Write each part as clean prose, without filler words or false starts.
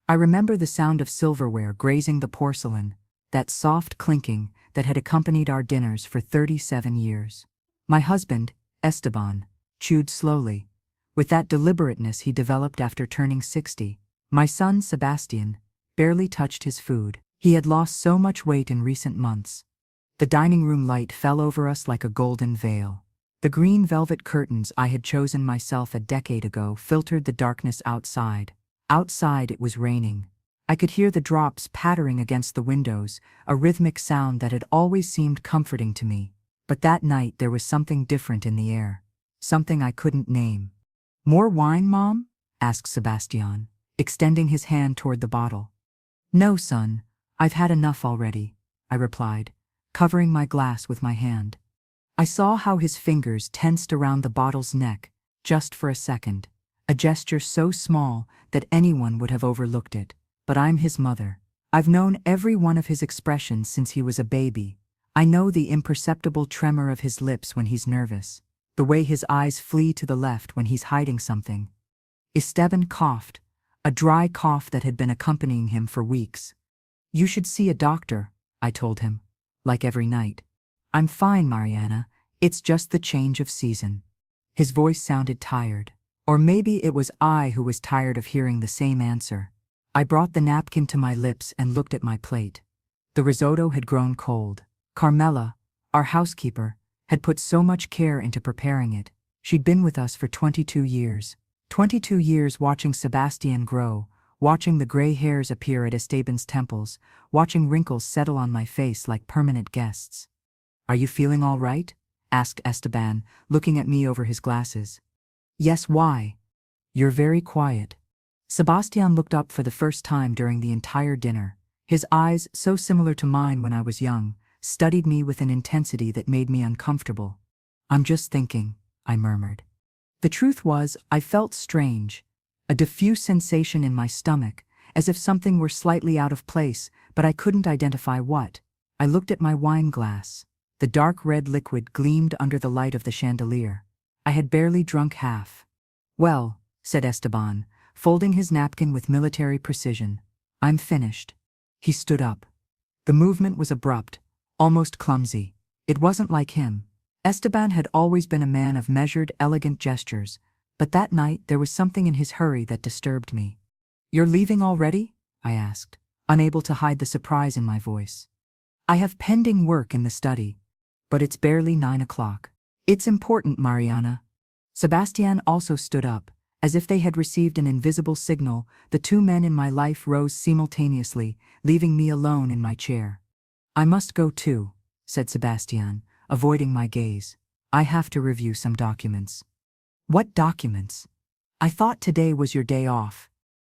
I remember the sound of silverware grazing the porcelain, that soft clinking that had accompanied our dinners for 37 years. My husband, Esteban, chewed slowly, with that deliberateness he developed after turning 60. My son, Sebastian, barely touched his food. He had lost so much weight in recent months. The dining room light fell over us like a golden veil. The green velvet curtains I had chosen myself a decade ago filtered the darkness outside. Outside it was raining. I could hear the drops pattering against the windows, a rhythmic sound that had always seemed comforting to me. But that night there was something different in the air. Something I couldn't name. "More wine, Mom?" asked Sebastian, extending his hand toward the bottle. "No, son, I've had enough already," I replied, covering my glass with my hand. I saw how his fingers tensed around the bottle's neck, just for a second, a gesture so small that anyone would have overlooked it. But I'm his mother. I've known every one of his expressions since he was a baby. I know the imperceptible tremor of his lips when he's nervous, the way his eyes flee to the left when he's hiding something. Esteban coughed, a dry cough that had been accompanying him for weeks. "You should see a doctor," I told him, like every night. "I'm fine, Mariana. It's just the change of season." His voice sounded tired. Or maybe it was I who was tired of hearing the same answer. I brought the napkin to my lips and looked at my plate. The risotto had grown cold. Carmela, our housekeeper, had put so much care into preparing it. She'd been with us for 22 years. 22 years watching Sebastian grow, watching the gray hairs appear at Esteban's temples, watching wrinkles settle on my face like permanent guests. "Are you feeling all right?" asked Esteban, looking at me over his glasses. "Yes, why?" "You're very quiet." Sebastian looked up for the first time during the entire dinner. His eyes, so similar to mine when I was young, studied me with an intensity that made me uncomfortable. "I'm just thinking," I murmured. The truth was, I felt strange, a diffuse sensation in my stomach, as if something were slightly out of place, but I couldn't identify what. I looked at my wine glass. The dark red liquid gleamed under the light of the chandelier. I had barely drunk half. "Well," said Esteban, folding his napkin with military precision, "I'm finished." He stood up. The movement was abrupt, almost clumsy. It wasn't like him. Esteban had always been a man of measured, elegant gestures, but that night there was something in his hurry that disturbed me. "You're leaving already?" I asked, unable to hide the surprise in my voice. "I have pending work in the study, but it's barely 9 o'clock. It's important, Mariana." Sebastian also stood up. As if they had received an invisible signal, the two men in my life rose simultaneously, leaving me alone in my chair. "I must go too," said Sebastian, avoiding my gaze. "I have to review some documents." "What documents? I thought today was your day off."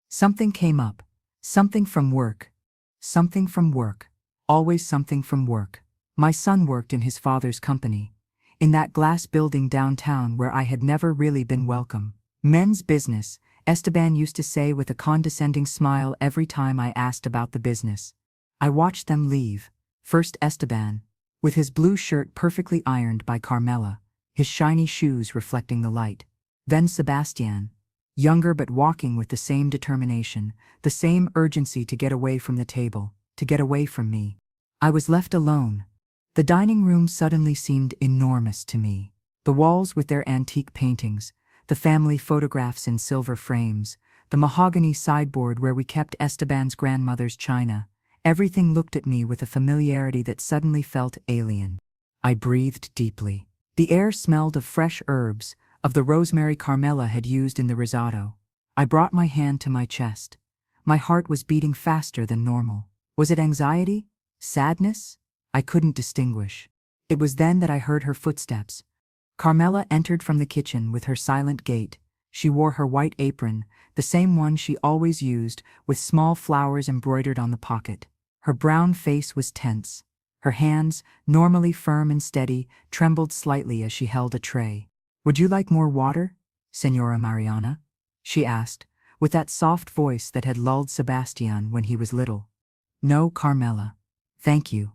"Something came up. Something from work. Something from work. Always something from work." My son worked in his father's company, in that glass building downtown where I had never really been welcome. "Men's business," Esteban used to say with a condescending smile every time I asked about the business. I watched them leave. First Esteban, with his blue shirt perfectly ironed by Carmela, his shiny shoes reflecting the light. Then Sebastian, younger but walking with the same determination, the same urgency to get away from the table, to get away from me. I was left alone. The dining room suddenly seemed enormous to me. The walls with their antique paintings, the family photographs in silver frames, the mahogany sideboard where we kept Esteban's grandmother's china, everything looked at me with a familiarity that suddenly felt alien. I breathed deeply. The air smelled of fresh herbs, of the rosemary Carmela had used in the risotto. I brought my hand to my chest. My heart was beating faster than normal. Was it anxiety? Sadness? I couldn't distinguish. It was then that I heard her footsteps. Carmela entered from the kitchen with her silent gait. She wore her white apron, the same one she always used, with small flowers embroidered on the pocket. Her brown face was tense. Her hands, normally firm and steady, trembled slightly as she held a tray. "Would you like more water, Señora Mariana?" she asked, with that soft voice that had lulled Sebastian when he was little. "No, Carmela. Thank you."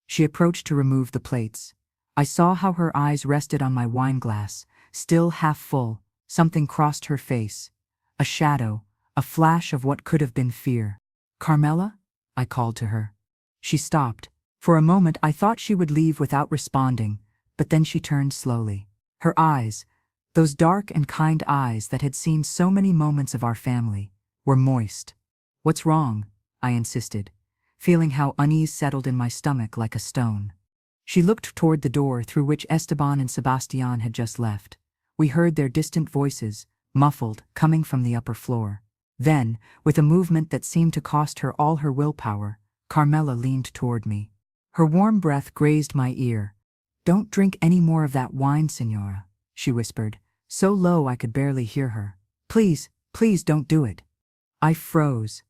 She approached to remove the plates. I saw how her eyes rested on my wine glass, still half full. Something crossed her face. A shadow, a flash of what could have been fear. "Carmela?" I called to her. She stopped. For a moment I thought she would leave without responding, but then she turned slowly. Her eyes, those dark and kind eyes that had seen so many moments of our family, were moist. "What's wrong?" I insisted, feeling how unease settled in my stomach like a stone. She looked toward the door through which Esteban and Sebastian had just left. We heard their distant voices, muffled, coming from the upper floor. Then, with a movement that seemed to cost her all her willpower, Carmela leaned toward me. Her warm breath grazed my ear. "Don't drink any more of that wine, Señora," she whispered, so low I could barely hear her. "Please, please don't do it." I froze.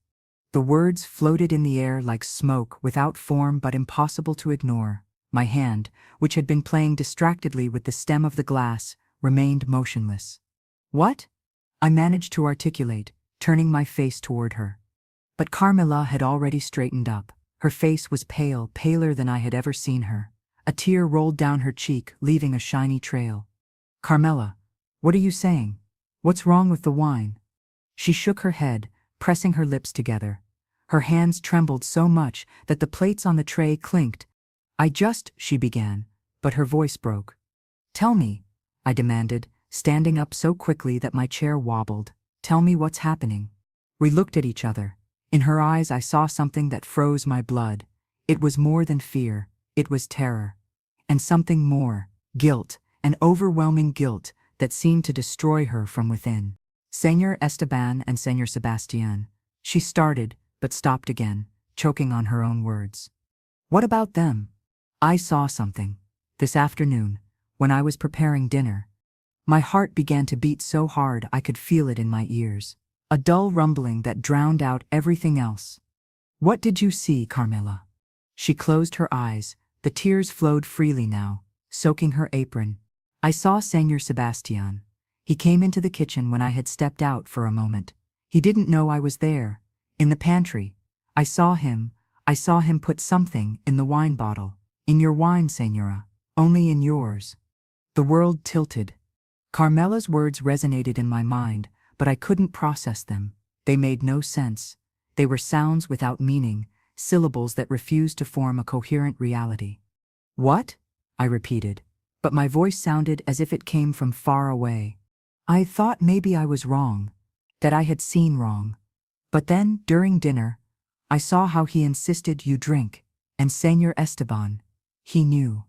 The words floated in the air like smoke, without form but impossible to ignore. My hand, which had been playing distractedly with the stem of the glass, remained motionless. "What?" I managed to articulate, turning my face toward her. But Carmela had already straightened up. Her face was pale, paler than I had ever seen her. A tear rolled down her cheek, leaving a shiny trail. "Carmela, what are you saying? What's wrong with the wine?" She shook her head, pressing her lips together. Her hands trembled so much that the plates on the tray clinked. She began, but her voice broke. "Tell me," I demanded, standing up so quickly that my chair wobbled. "Tell me what's happening." We looked at each other. In her eyes I saw something that froze my blood. It was more than fear, it was terror. And something more, guilt, an overwhelming guilt that seemed to destroy her from within. "Señor Esteban and Señor Sebastian," she started, but stopped again, choking on her own words. "What about them?" "I saw something. This afternoon, when I was preparing dinner." My heart began to beat so hard I could feel it in my ears. A dull rumbling that drowned out everything else. "What did you see, Carmela?" She closed her eyes. The tears flowed freely now, soaking her apron. "I saw Señor Sebastian. He came into the kitchen when I had stepped out for a moment. He didn't know I was there. In the pantry. I saw him put something in the wine bottle. In your wine, Señora. Only in yours." The world tilted. Carmela's words resonated in my mind, but I couldn't process them. They made no sense. They were sounds without meaning, syllables that refused to form a coherent reality. "What?" I repeated, but my voice sounded as if it came from far away. I thought maybe I was wrong, that I had seen wrong. But then, during dinner, I saw how he insisted you drink, and Señor Esteban, he knew.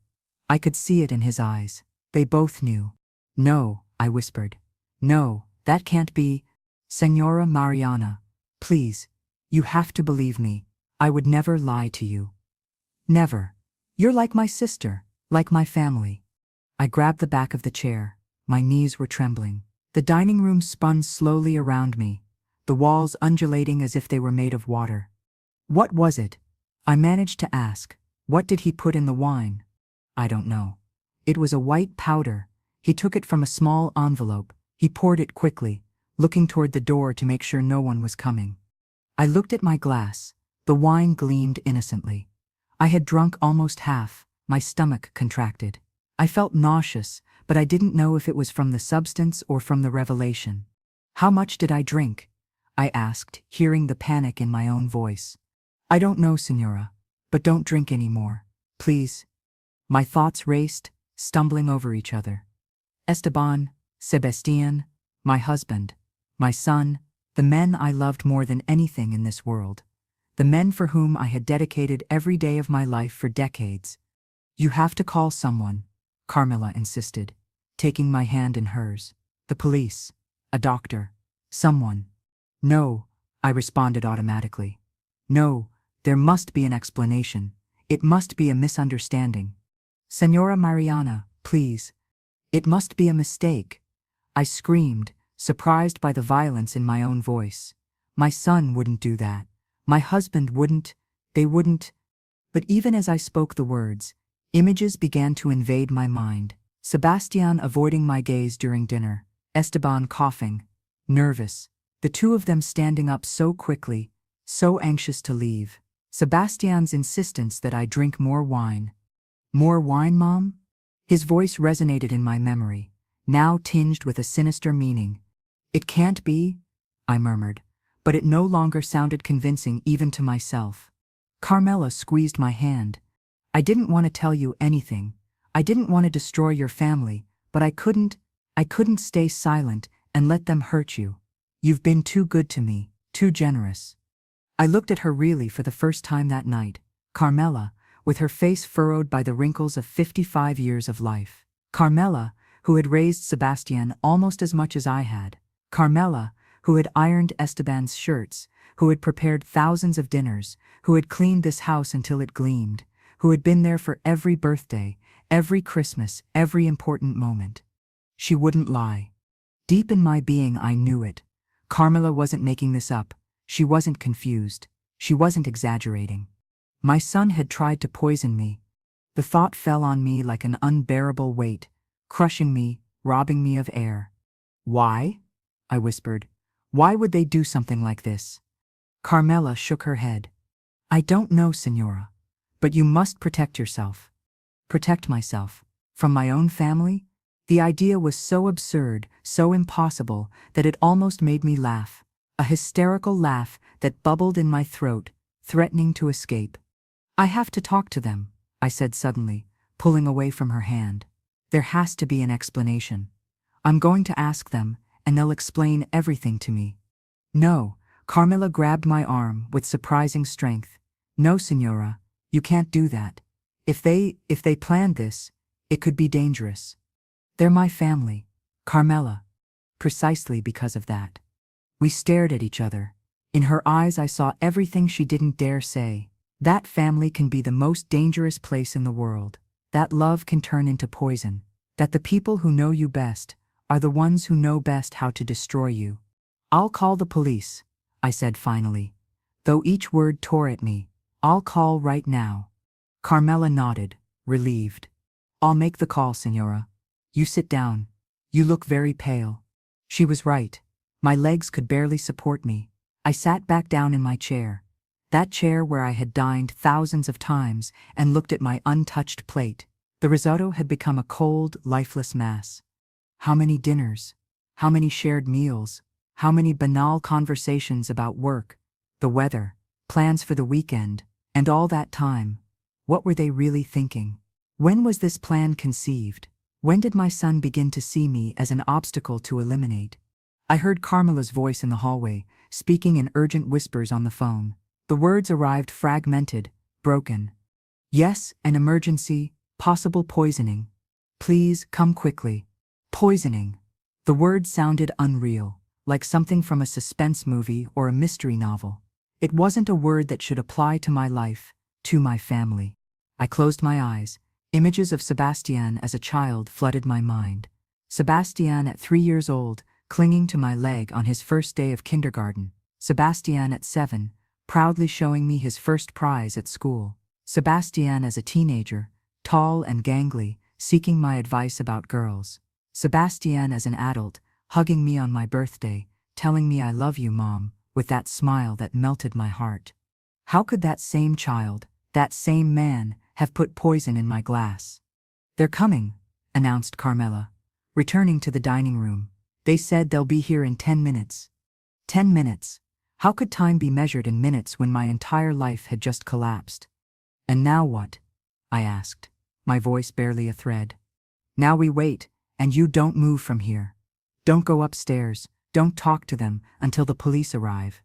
I could see it in his eyes. They both knew. "No," I whispered. "No, that can't be. Señora Mariana, please, you have to believe me. I would never lie to you. Never. You're like my sister, like my family." I grabbed the back of the chair. My knees were trembling. The dining room spun slowly around me, the walls undulating as if they were made of water. "What was it?" I managed to ask. "What did he put in the wine?" "I don't know. It was a white powder. He took it from a small envelope. He poured it quickly, looking toward the door to make sure no one was coming." I looked at my glass. The wine gleamed innocently. I had drunk almost half. My stomach contracted. I felt nauseous, but I didn't know if it was from the substance or from the revelation. "How much did I drink?" I asked, hearing the panic in my own voice. "I don't know, Señora, but don't drink any more, please." My thoughts raced, stumbling over each other. Esteban, Sebastian, my husband, my son, the men I loved more than anything in this world. The men for whom I had dedicated every day of my life for decades. "You have to call someone," Carmela insisted, taking my hand in hers. "The police, a doctor, someone." "No," I responded automatically. "No, there must be an explanation. It must be a misunderstanding. Señora Mariana, please. It must be a mistake." I screamed, surprised by the violence in my own voice. My son wouldn't do that. My husband wouldn't. They wouldn't. But even as I spoke the words, images began to invade my mind. Sebastian avoiding my gaze during dinner, Esteban coughing, nervous, the two of them standing up so quickly, so anxious to leave. Sebastian's insistence that I drink more wine. "More wine, Mom?" His voice resonated in my memory, now tinged with a sinister meaning. "It can't be," I murmured, but it no longer sounded convincing even to myself. Carmela squeezed my hand. I didn't want to tell you anything. I didn't want to destroy your family, but I couldn't stay silent and let them hurt you. You've been too good to me, too generous. I looked at her really for the first time that night. Carmela, with her face furrowed by the wrinkles of 55 years of life. Carmela, who had raised Sebastian almost as much as I had. Carmela, who had ironed Esteban's shirts, who had prepared thousands of dinners, who had cleaned this house until it gleamed, who had been there for every birthday, every Christmas, every important moment. She wouldn't lie. Deep in my being I knew it. Carmela wasn't making this up. She wasn't confused. She wasn't exaggerating. My son had tried to poison me. The thought fell on me like an unbearable weight, crushing me, robbing me of air. Why? I whispered. Why would they do something like this? Carmela shook her head. I don't know, Signora. But you must protect yourself. Protect myself. From my own family? The idea was so absurd, so impossible, that it almost made me laugh. A hysterical laugh that bubbled in my throat, threatening to escape. I have to talk to them, I said suddenly, pulling away from her hand. There has to be an explanation. I'm going to ask them, and they'll explain everything to me. No, Carmela grabbed my arm with surprising strength. No, Signora, you can't do that. If they planned this, it could be dangerous. They're my family, Carmela. Precisely because of that. We stared at each other. In her eyes I saw everything she didn't dare say. That family can be the most dangerous place in the world. That love can turn into poison. That the people who know you best are the ones who know best how to destroy you. I'll call the police, I said finally. Though each word tore at me. I'll call right now. Carmela nodded, relieved. I'll make the call, Signora. You sit down. You look very pale. She was right. My legs could barely support me. I sat back down in my chair. That chair where I had dined thousands of times and looked at my untouched plate. The risotto had become a cold, lifeless mass. How many dinners? How many shared meals? How many banal conversations about work, the weather, plans for the weekend, and all that time? What were they really thinking? When was this plan conceived? When did my son begin to see me as an obstacle to eliminate? I heard Carmela's voice in the hallway, speaking in urgent whispers on the phone. The words arrived fragmented, broken. Yes, an emergency, possible poisoning. Please, come quickly. Poisoning. The word sounded unreal, like something from a suspense movie or a mystery novel. It wasn't a word that should apply to my life, to my family. I closed my eyes. Images of Sebastian as a child flooded my mind. Sebastian at 3 years old, clinging to my leg on his first day of kindergarten. Sebastian at 7, proudly showing me his first prize at school. Sebastian as a teenager, tall and gangly, seeking my advice about girls. Sebastian as an adult, hugging me on my birthday, telling me I love you, Mom, with that smile that melted my heart. How could that same child, that same man, have put poison in my glass? They're coming, announced Carmela, returning to the dining room. They said they'll be here in 10 minutes. 10 minutes. How could time be measured in minutes when my entire life had just collapsed? And now what? I asked, my voice barely a thread. Now we wait, and you don't move from here. Don't go upstairs, don't talk to them until the police arrive.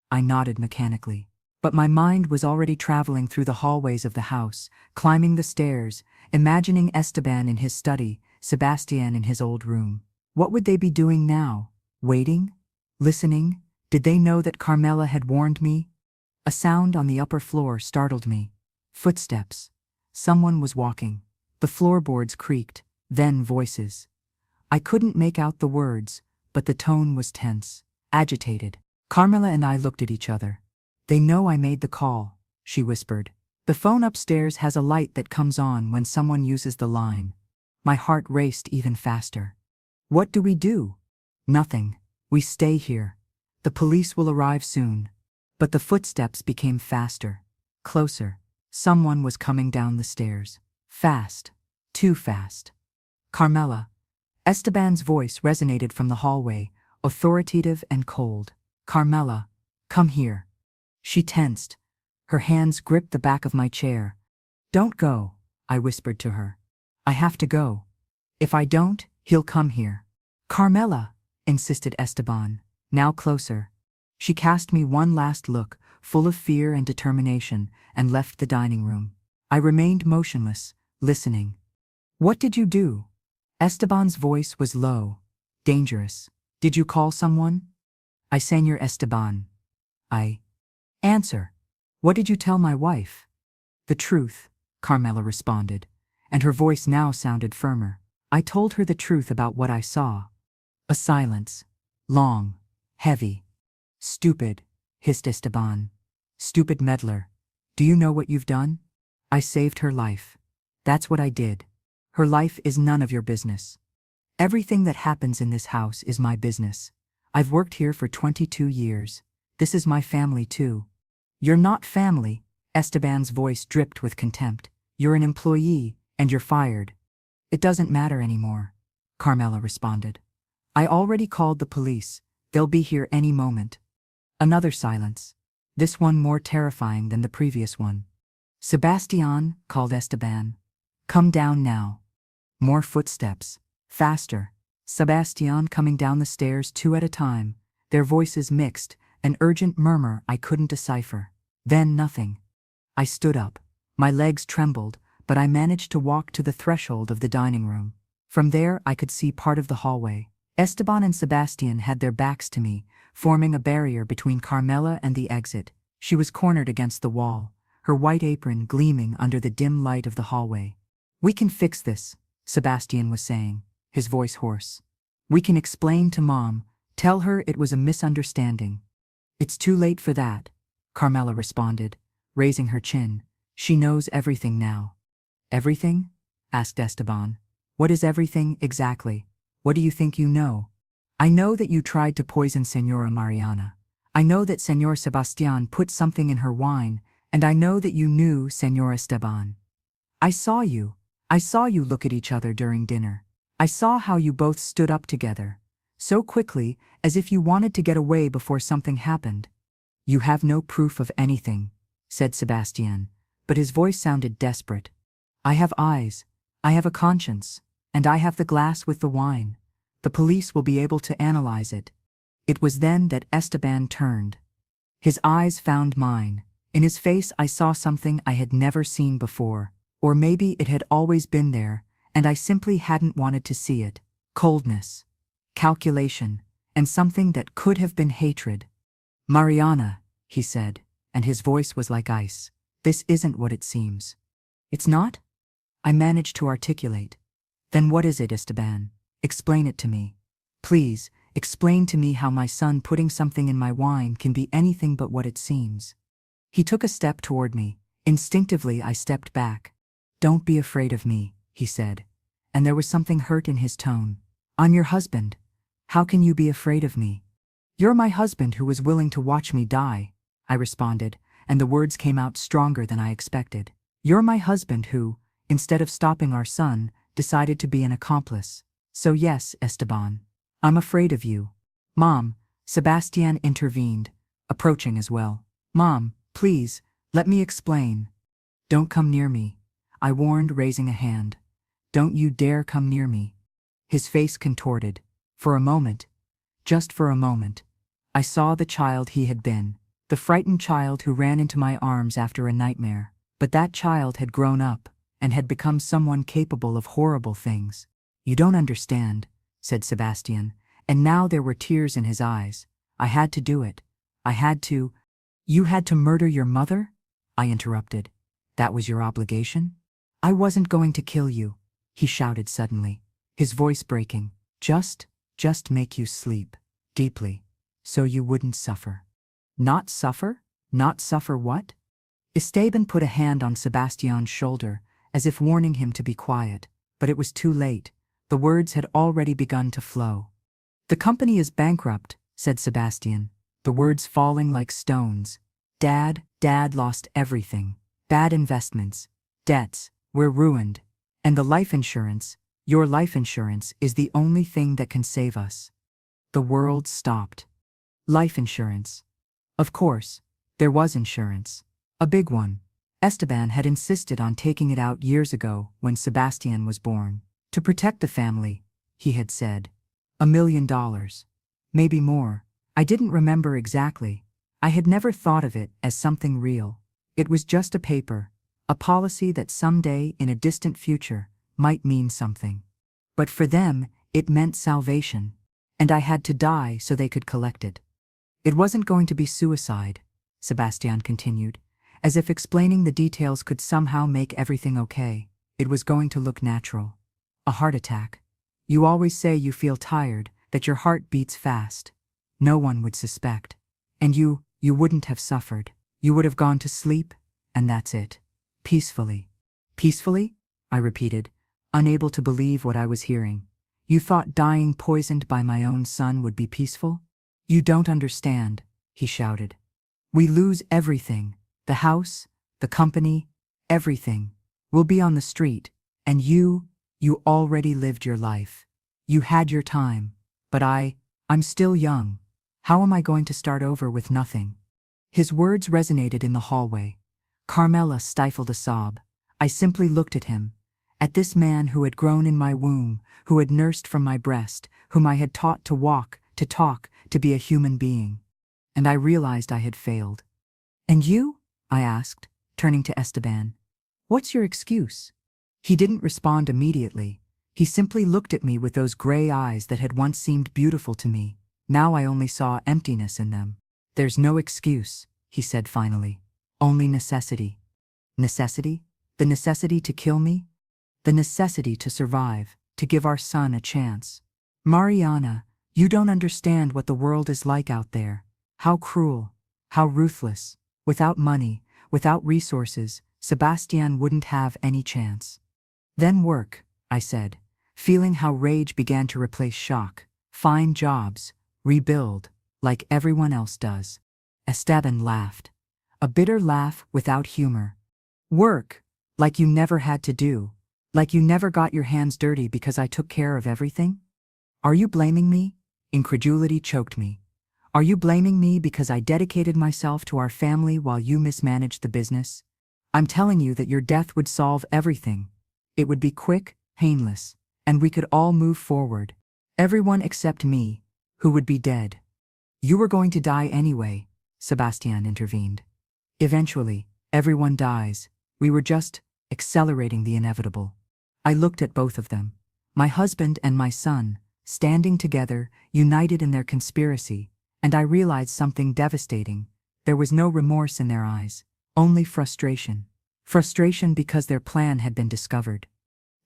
I nodded mechanically. But my mind was already traveling through the hallways of the house, climbing the stairs, imagining Esteban in his study, Sebastian in his old room. What would they be doing now? Waiting? Listening? Did they know that Carmela had warned me? A sound on the upper floor startled me. Footsteps. Someone was walking. The floorboards creaked, then voices. I couldn't make out the words, but the tone was tense, agitated. Carmela and I looked at each other. They know I made the call, she whispered. The phone upstairs has a light that comes on when someone uses the line. My heart raced even faster. What do we do? Nothing. We stay here. The police will arrive soon. But the footsteps became faster, closer. Someone was coming down the stairs. Fast. Too fast. Carmela. Esteban's voice resonated from the hallway, authoritative and cold. Carmela. Come here. She tensed. Her hands gripped the back of my chair. Don't go, I whispered to her. I have to go. If I don't, he'll come here. Carmela, insisted Esteban, now closer. She cast me one last look, full of fear and determination, and left the dining room. I remained motionless, listening. What did you do? Esteban's voice was low, dangerous. Did you call someone? I, Señor Esteban. I. Answer. What did you tell my wife? The truth, Carmela responded, and her voice now sounded firmer. I told her the truth about what I saw. A silence. Long. Heavy. Stupid, hissed Esteban. Stupid meddler. Do you know what you've done? I saved her life. That's what I did. Her life is none of your business. Everything that happens in this house is my business. I've worked here for 22 years. This is my family too. You're not family, Esteban's voice dripped with contempt. You're an employee, and you're fired. It doesn't matter anymore, Carmela responded. I already called the police. They'll be here any moment. Another silence. This one more terrifying than the previous one. Sebastian, called Esteban. Come down now. More footsteps. Faster. Sebastian coming down the stairs 2 at a time, their voices mixed, an urgent murmur I couldn't decipher. Then nothing. I stood up. My legs trembled, but I managed to walk to the threshold of the dining room. From there I could see part of the hallway. Esteban and Sebastian had their backs to me, forming a barrier between Carmela and the exit. She was cornered against the wall, her white apron gleaming under the dim light of the hallway. We can fix this, Sebastian was saying, his voice hoarse. We can explain to Mom, tell her it was a misunderstanding. It's too late for that, Carmela responded, raising her chin. She knows everything now. Everything? Asked Esteban. What is everything exactly? What do you think you know? I know that you tried to poison Señora Mariana. I know that Señor Sebastián put something in her wine, and I know that you knew Señor Esteban. I saw you look at each other during dinner. I saw how you both stood up together, so quickly, as if you wanted to get away before something happened. You have no proof of anything, said Sebastian, but his voice sounded desperate. I have eyes, I have a conscience, and I have the glass with the wine. The police will be able to analyze it. It was then that Esteban turned. His eyes found mine. In his face I saw something I had never seen before, or maybe it had always been there, and I simply hadn't wanted to see it. Coldness, calculation, and something that could have been hatred. Mariana, he said, and his voice was like ice. This isn't what it seems. It's not? I managed to articulate. Then what is it, Esteban? Explain it to me. Please, explain to me how my son putting something in my wine can be anything but what it seems. He took a step toward me. Instinctively I stepped back. Don't be afraid of me, he said, and there was something hurt in his tone. I'm your husband. How can you be afraid of me? You're my husband who was willing to watch me die, I responded, and the words came out stronger than I expected. You're my husband who, instead of stopping our son, decided to be an accomplice. So yes, Esteban, I'm afraid of you. Mom, Sebastian intervened, approaching as well. Mom, please, let me explain. Don't come near me, I warned, raising a hand. Don't you dare come near me. His face contorted. For a moment, just for a moment, I saw the child he had been, the frightened child who ran into my arms after a nightmare. But that child had grown up and had become someone capable of horrible things. You don't understand, said Sebastian, and now there were tears in his eyes. I had to do it. I had to. You had to murder your mother? I interrupted. That was your obligation? I wasn't going to kill you, he shouted suddenly, his voice breaking. Just make you sleep deeply, so you wouldn't suffer. Not suffer? Not suffer what? Esteban put a hand on Sebastian's shoulder, as if warning him to be quiet, but it was too late. The words had already begun to flow. The company is bankrupt, said Sebastian, the words falling like stones. Dad lost everything. Bad investments, debts, we're ruined. And the life insurance, your life insurance, is the only thing that can save us. The world stopped. Life insurance. Of course, there was insurance. A big one. Esteban had insisted on taking it out years ago when Sebastian was born. To protect the family, he had said. $1 million. Maybe more. I didn't remember exactly. I had never thought of it as something real. It was just a paper, a policy that someday in a distant future might mean something. But for them, it meant salvation. And I had to die so they could collect it. It wasn't going to be suicide, Sebastian continued, as if explaining the details could somehow make everything okay. It was going to look natural. A heart attack. You always say you feel tired, that your heart beats fast. No one would suspect. And you wouldn't have suffered. You would have gone to sleep, and that's it. Peacefully. Peacefully? I repeated, unable to believe what I was hearing. You thought dying poisoned by my own son would be peaceful? You don't understand, he shouted. We lose everything. The house, the company, everything. We'll be on the street, and you already lived your life. You had your time, but I'm still young. How am I going to start over with nothing? His words resonated in the hallway. Carmela stifled a sob. I simply looked at him, at this man who had grown in my womb, who had nursed from my breast, whom I had taught to walk, to talk, to be a human being. And I realized I had failed. And you? I asked, turning to Esteban. What's your excuse? He didn't respond immediately. He simply looked at me with those gray eyes that had once seemed beautiful to me. Now I only saw emptiness in them. There's no excuse, he said finally. Only necessity. Necessity? The necessity to kill me? The necessity to survive, to give our son a chance. Mariana, you don't understand what the world is like out there. How cruel, how ruthless. Without money, without resources, Sebastian wouldn't have any chance. Then work, I said, feeling how rage began to replace shock. Find jobs, rebuild, like everyone else does. Esteban laughed. A bitter laugh without humor. Work, like you never had to do. Like you never got your hands dirty because I took care of everything? Are you blaming me? Incredulity choked me. Are you blaming me because I dedicated myself to our family while you mismanaged the business? I'm telling you that your death would solve everything. It would be quick, painless, and we could all move forward. Everyone except me, who would be dead. You were going to die anyway, Sebastian intervened. Eventually, everyone dies. We were just accelerating the inevitable. I looked at both of them, my husband and my son, standing together, united in their conspiracy, and I realized something devastating. There was no remorse in their eyes, only frustration. Frustration because their plan had been discovered.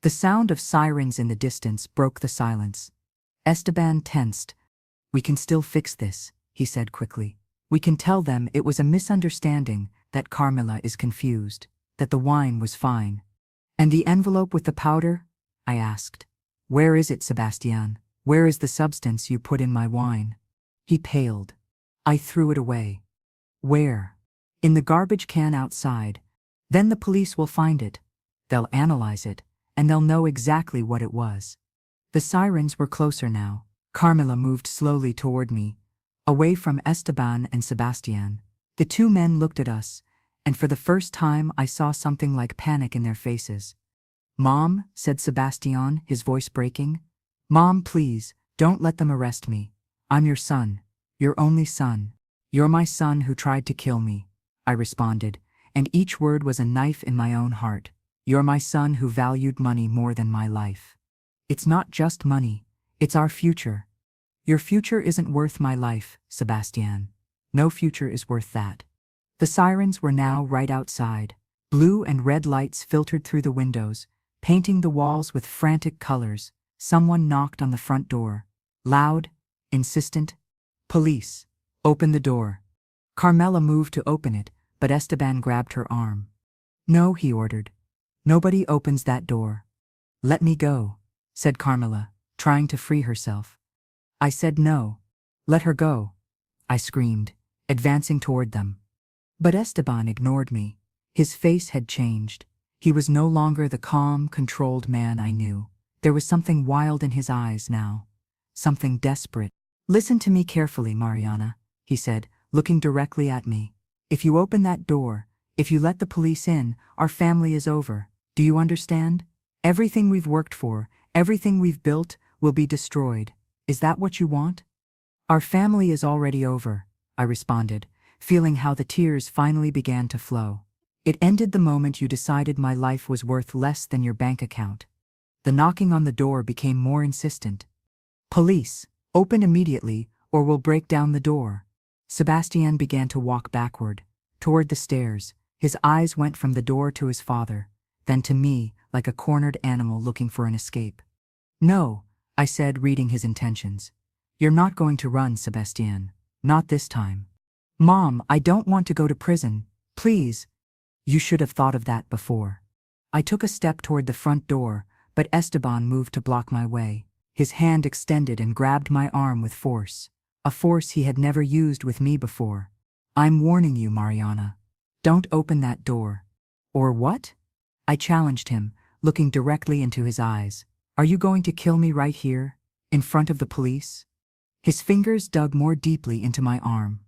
The sound of sirens in the distance broke the silence. Esteban tensed. We can still fix this, he said quickly. We can tell them it was a misunderstanding, that Carmela is confused, that the wine was fine. And the envelope with the powder? I asked. Where is it, Sebastian? Where is the substance you put in my wine? He paled. I threw it away. Where? In the garbage can outside. Then the police will find it. They'll analyze it, and they'll know exactly what it was. The sirens were closer now. Carmela moved slowly toward me, away from Esteban and Sebastian. The two men looked at us, and for the first time I saw something like panic in their faces. Mom, said Sebastian, his voice breaking. Mom, please, don't let them arrest me. I'm your son, your only son. You're my son who tried to kill me, I responded, and each word was a knife in my own heart. You're my son who valued money more than my life. It's not just money, it's our future. Your future isn't worth my life, Sebastian. No future is worth that. The sirens were now right outside. Blue and red lights filtered through the windows, painting the walls with frantic colors. Someone knocked on the front door. Loud, insistent. Police. Open the door. Carmela moved to open it, but Esteban grabbed her arm. No, he ordered. Nobody opens that door. Let me go, said Carmela, trying to free herself. I said no. Let her go, I screamed, advancing toward them. But Esteban ignored me. His face had changed. He was no longer the calm, controlled man I knew. There was something wild in his eyes now. Something desperate. Listen to me carefully, Mariana, he said, looking directly at me. If you open that door, if you let the police in, our family is over. Do you understand? Everything we've worked for, everything we've built, will be destroyed. Is that what you want? Our family is already over, I responded, feeling how the tears finally began to flow. It ended the moment you decided my life was worth less than your bank account. The knocking on the door became more insistent. Police, open immediately, or we'll break down the door. Sebastian began to walk backward, toward the stairs. His eyes went from the door to his father, then to me, like a cornered animal looking for an escape. No, I said, reading his intentions. You're not going to run, Sebastian. Not this time. Mom, I don't want to go to prison. Please. You should have thought of that before. I took a step toward the front door, but Esteban moved to block my way. His hand extended and grabbed my arm with force, a force he had never used with me before. I'm warning you, Mariana. Don't open that door. Or what? I challenged him, looking directly into his eyes. Are you going to kill me right here, in front of the police? His fingers dug more deeply into my arm.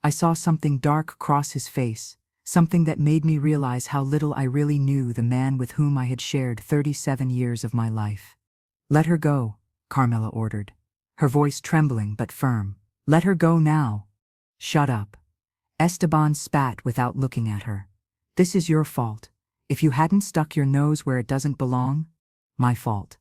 I saw something dark cross his face, something that made me realize how little I really knew the man with whom I had shared 37 years of my life. Let her go, Carmela ordered, her voice trembling but firm. Let her go now. Shut up. Esteban spat without looking at her. This is your fault. If you hadn't stuck your nose where it doesn't belong, my fault.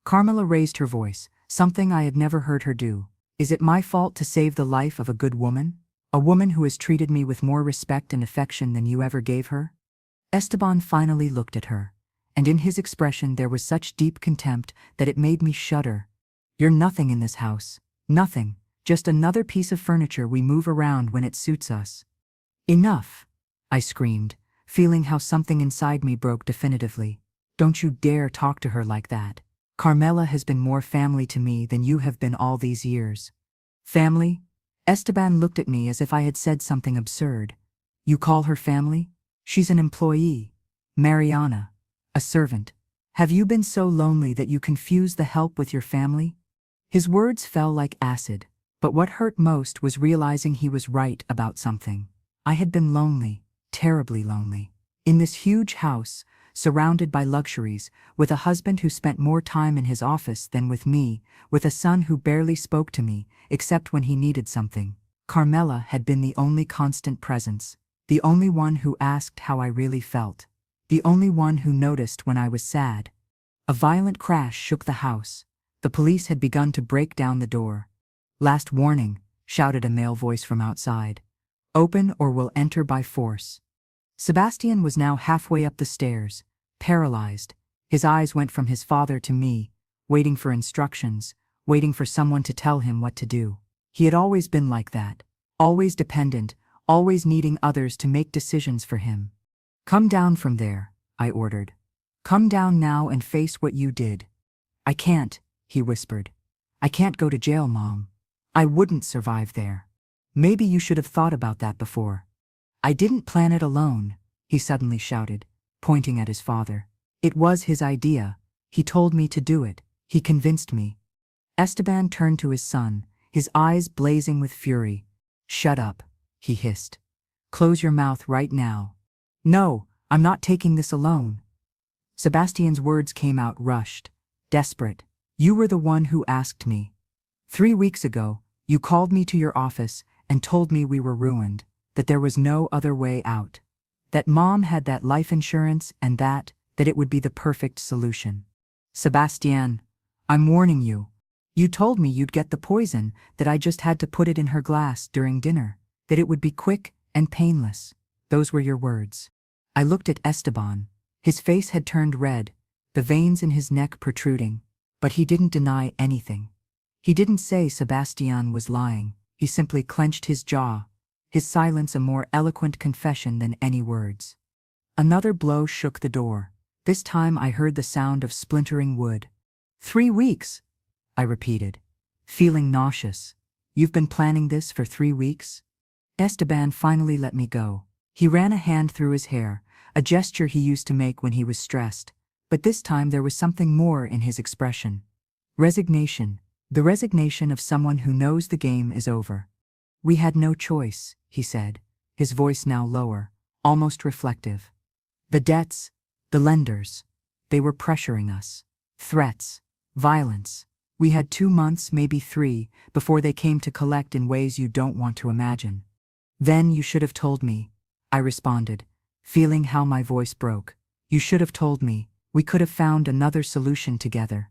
Carmela raised her voice, something I had never heard her do. Is it my fault to save the life of a good woman? A woman who has treated me with more respect and affection than you ever gave her? Esteban finally looked at her, and in his expression there was such deep contempt that it made me shudder. You're nothing in this house. Nothing. Just another piece of furniture we move around when it suits us. Enough, I screamed, feeling how something inside me broke definitively. Don't you dare talk to her like that. Carmela has been more family to me than you have been all these years. Family? Esteban looked at me as if I had said something absurd. You call her family? She's an employee. Mariana. A servant. Have you been so lonely that you confuse the help with your family? His words fell like acid, but what hurt most was realizing he was right about something. I had been lonely, terribly lonely. In this huge house, surrounded by luxuries, with a husband who spent more time in his office than with me, with a son who barely spoke to me, except when he needed something. Carmela had been the only constant presence, the only one who asked how I really felt, the only one who noticed when I was sad. A violent crash shook the house. The police had begun to break down the door. Last warning, shouted a male voice from outside. Open or we'll enter by force. Sebastian was now halfway up the stairs, paralyzed. His eyes went from his father to me, waiting for instructions, waiting for someone to tell him what to do. He had always been like that, always dependent, always needing others to make decisions for him. Come down from there, I ordered. Come down now and face what you did. I can't, he whispered. I can't go to jail, Mom. I wouldn't survive there. Maybe you should have thought about that before. I didn't plan it alone, he suddenly shouted, pointing at his father. It was his idea. He told me to do it. He convinced me. Esteban turned to his son, his eyes blazing with fury. Shut up, he hissed. Close your mouth right now. No, I'm not taking this alone. Sebastian's words came out rushed, desperate. You were the one who asked me. 3 weeks ago, you called me to your office and told me we were ruined, that there was no other way out, that Mom had that life insurance and that it would be the perfect solution. Sebastian, I'm warning you. You told me you'd get the poison, that I just had to put it in her glass during dinner, that it would be quick and painless. Those were your words. I looked at Esteban. His face had turned red, the veins in his neck protruding, but he didn't deny anything. He didn't say Sebastian was lying. He simply clenched his jaw, his silence a more eloquent confession than any words. Another blow shook the door. This time I heard the sound of splintering wood. 3 weeks, I repeated, feeling nauseous. You've been planning this for 3 weeks? Esteban finally let me go. He ran a hand through his hair, a gesture he used to make when he was stressed, but this time there was something more in his expression. Resignation, the resignation of someone who knows the game is over. We had no choice, he said, his voice now lower, almost reflective. The debts, the lenders, they were pressuring us. Threats, violence. We had 2 months, maybe 3, before they came to collect in ways you don't want to imagine. Then you should have told me, I responded, feeling how my voice broke. You should have told me. We could have found another solution together.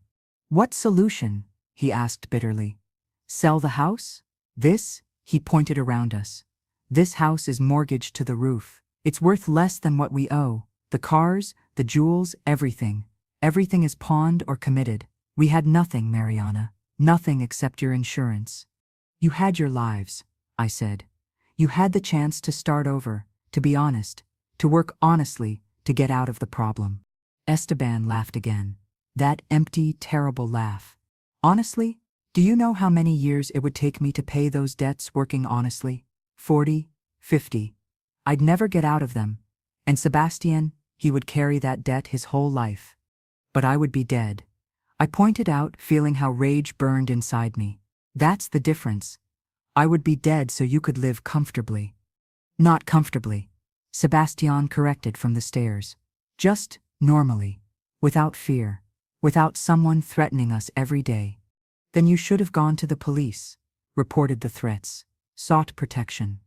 What solution? He asked bitterly. Sell the house? This? He pointed around us. This house is mortgaged to the roof. It's worth less than what we owe. The cars, the jewels, everything. Everything is pawned or committed. We had nothing, Mariana. Nothing except your insurance. You had your lives, I said. You had the chance to start over, to be honest, to work honestly, to get out of the problem. Esteban laughed again. That empty, terrible laugh. Honestly? Do you know how many years it would take me to pay those debts working honestly? 40, 50. I'd never get out of them. And Sebastian, he would carry that debt his whole life. But I would be dead. I pointed out, feeling how rage burned inside me. That's the difference. I would be dead so you could live comfortably. Not comfortably, Sebastian corrected from the stairs. Just normally, without fear, without someone threatening us every day. Then you should have gone to the police, reported the threats, sought protection.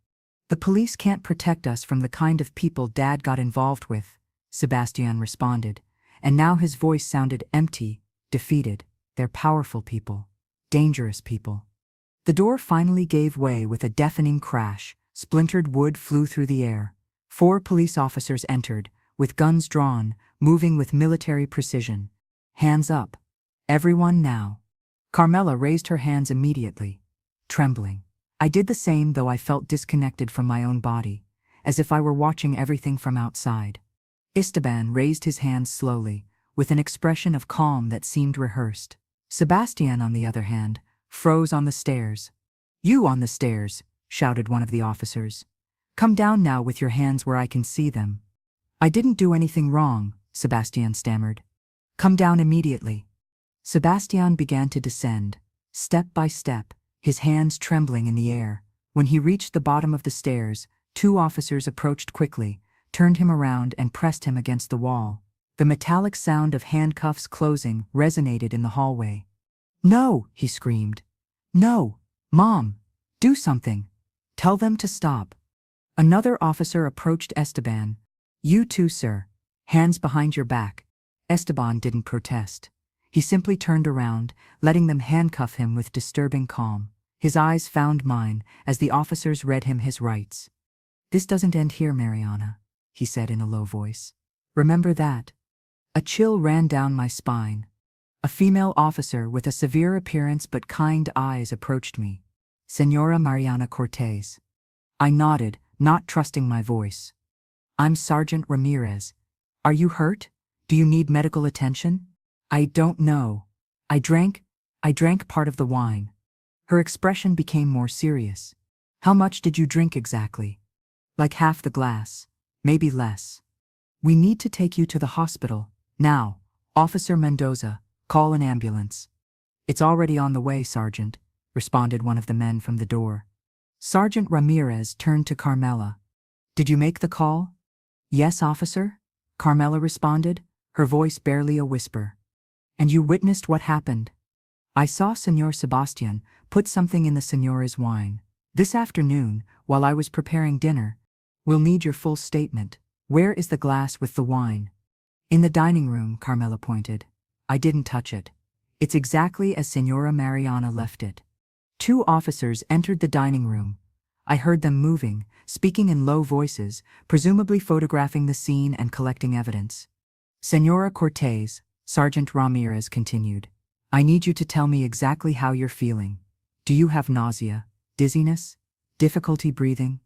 The police can't protect us from the kind of people Dad got involved with, Sebastian responded, and now his voice sounded empty, defeated. They're powerful people, dangerous people. The door finally gave way with a deafening crash. Splintered wood flew through the air. 4 police officers entered, with guns drawn, moving with military precision. Hands up. Everyone now. Carmela raised her hands immediately, trembling. I did the same, though I felt disconnected from my own body, as if I were watching everything from outside. Esteban raised his hands slowly, with an expression of calm that seemed rehearsed. Sebastian, on the other hand, froze on the stairs. You on the stairs, shouted one of the officers. Come down now with your hands where I can see them. I didn't do anything wrong, Sebastian stammered. Come down immediately. Sebastian began to descend, step by step, his hands trembling in the air. When he reached the bottom of the stairs, 2 officers approached quickly, turned him around and pressed him against the wall. The metallic sound of handcuffs closing resonated in the hallway. No, he screamed. No, Mom, do something. Tell them to stop. Another officer approached Esteban. You too, sir. Hands behind your back. Esteban didn't protest. He simply turned around, letting them handcuff him with disturbing calm. His eyes found mine as the officers read him his rights. This doesn't end here, Mariana, he said in a low voice. Remember that. A chill ran down my spine. A female officer with a severe appearance but kind eyes approached me. Señora Mariana Cortez. I nodded, not trusting my voice. I'm Sergeant Ramirez. Are you hurt? Do you need medical attention? I don't know. I drank part of the wine. Her expression became more serious. How much did you drink exactly? Like half the glass, maybe less. We need to take you to the hospital. Now, Officer Mendoza, call an ambulance. It's already on the way, Sergeant, responded one of the men from the door. Sergeant Ramirez turned to Carmela. Did you make the call? Yes, officer, Carmela responded, her voice barely a whisper. And you witnessed what happened? I saw Señor Sebastian put something in the señora's wine. This afternoon, while I was preparing dinner. We'll need your full statement. Where is the glass with the wine? In the dining room, Carmela pointed. I didn't touch it. It's exactly as Señora Mariana left it. 2 officers entered the dining room. I heard them moving, speaking in low voices, presumably photographing the scene and collecting evidence. Señora Cortez, Sergeant Ramirez continued. I need you to tell me exactly how you're feeling. Do you have nausea, dizziness, difficulty breathing?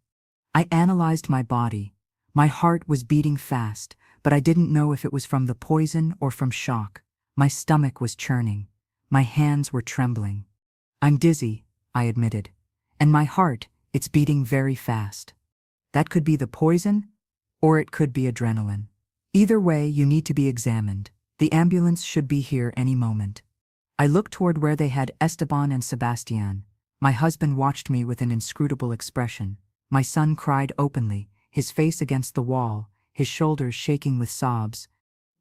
I analyzed my body. My heart was beating fast, but I didn't know if it was from the poison or from shock. My stomach was churning. My hands were trembling. I'm dizzy, I admitted. And my heart, it's beating very fast. That could be the poison, or it could be adrenaline. Either way, you need to be examined. The ambulance should be here any moment. I looked toward where they had Esteban and Sebastian. My husband watched me with an inscrutable expression. My son cried openly, his face against the wall, his shoulders shaking with sobs.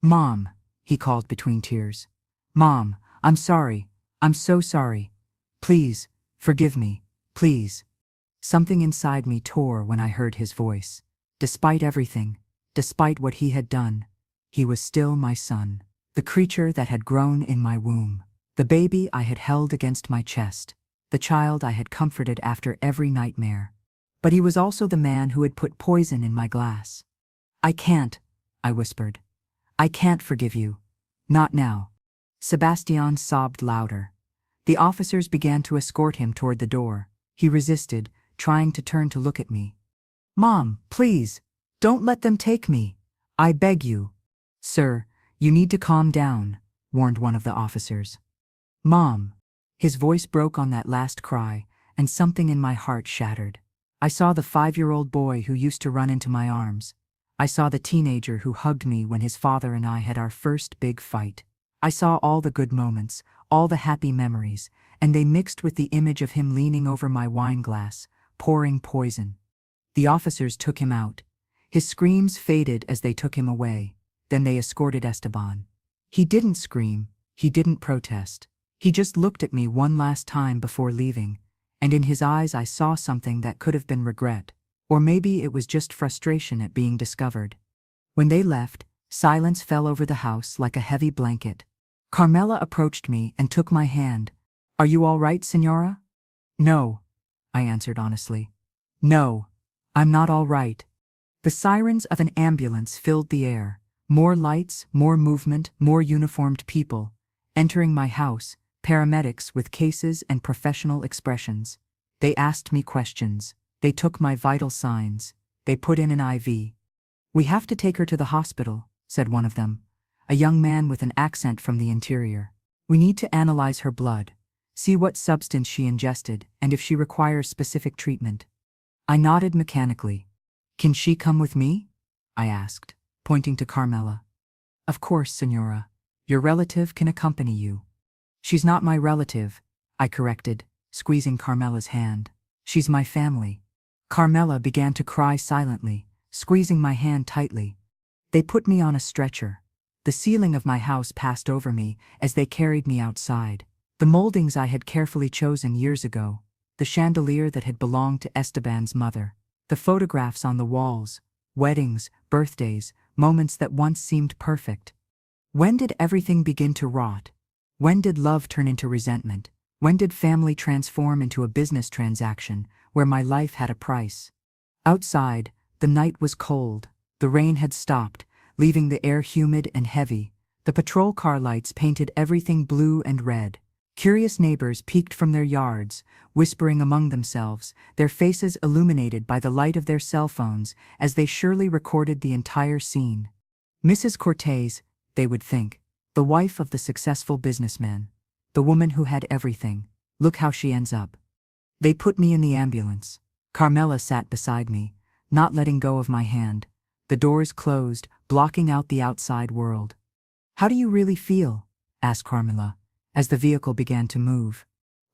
"Mom," he called between tears. "Mom, I'm sorry. I'm so sorry. Please, forgive me, please." Something inside me tore when I heard his voice. Despite everything, despite what he had done, he was still my son, the creature that had grown in my womb, the baby I had held against my chest, the child I had comforted after every nightmare. But he was also the man who had put poison in my glass. "I can't," I whispered. "I can't forgive you. Not now." Sebastian sobbed louder. The officers began to escort him toward the door. He resisted, trying to turn to look at me. "Mom, please, don't let them take me. I beg you." "Sir, you need to calm down," warned one of the officers. "Mom." His voice broke on that last cry, and something in my heart shattered. I saw the 5-year-old boy who used to run into my arms. I saw the teenager who hugged me when his father and I had our first big fight. I saw all the good moments, all the happy memories, and they mixed with the image of him leaning over my wine glass, pouring poison. The officers took him out. His screams faded as they took him away. Then they escorted Esteban. He didn't scream, he didn't protest. He just looked at me one last time before leaving, and in his eyes I saw something that could have been regret, or maybe it was just frustration at being discovered. When they left, silence fell over the house like a heavy blanket. Carmela approached me and took my hand. "Are you all right, Señora?" "No," I answered honestly. "No, I'm not all right." The sirens of an ambulance filled the air. More lights, more movement, more uniformed people. Entering my house, paramedics with cases and professional expressions. They asked me questions. They took my vital signs. They put in an IV. "We have to take her to the hospital," said one of them, a young man with an accent from the interior. "We need to analyze her blood, see what substance she ingested, and if she requires specific treatment." I nodded mechanically. "Can she come with me?" I asked, pointing to Carmela. "Of course, Señora. Your relative can accompany you." "She's not my relative," I corrected, squeezing Carmela's hand. "She's my family." Carmela began to cry silently, squeezing my hand tightly. They put me on a stretcher. The ceiling of my house passed over me as they carried me outside. The moldings I had carefully chosen years ago, the chandelier that had belonged to Esteban's mother, the photographs on the walls, weddings, birthdays, moments that once seemed perfect. When did everything begin to rot? When did love turn into resentment? When did family transform into a business transaction where my life had a price? Outside, the night was cold. The rain had stopped, leaving the air humid and heavy. The patrol car lights painted everything blue and red. Curious neighbors peeked from their yards, whispering among themselves, their faces illuminated by the light of their cell phones as they surely recorded the entire scene. Mrs. Cortez, they would think, the wife of the successful businessman, the woman who had everything. Look how she ends up. They put me in the ambulance. Carmela sat beside me, not letting go of my hand. The doors closed, blocking out the outside world. "How do you really feel?" asked Carmela, as the vehicle began to move.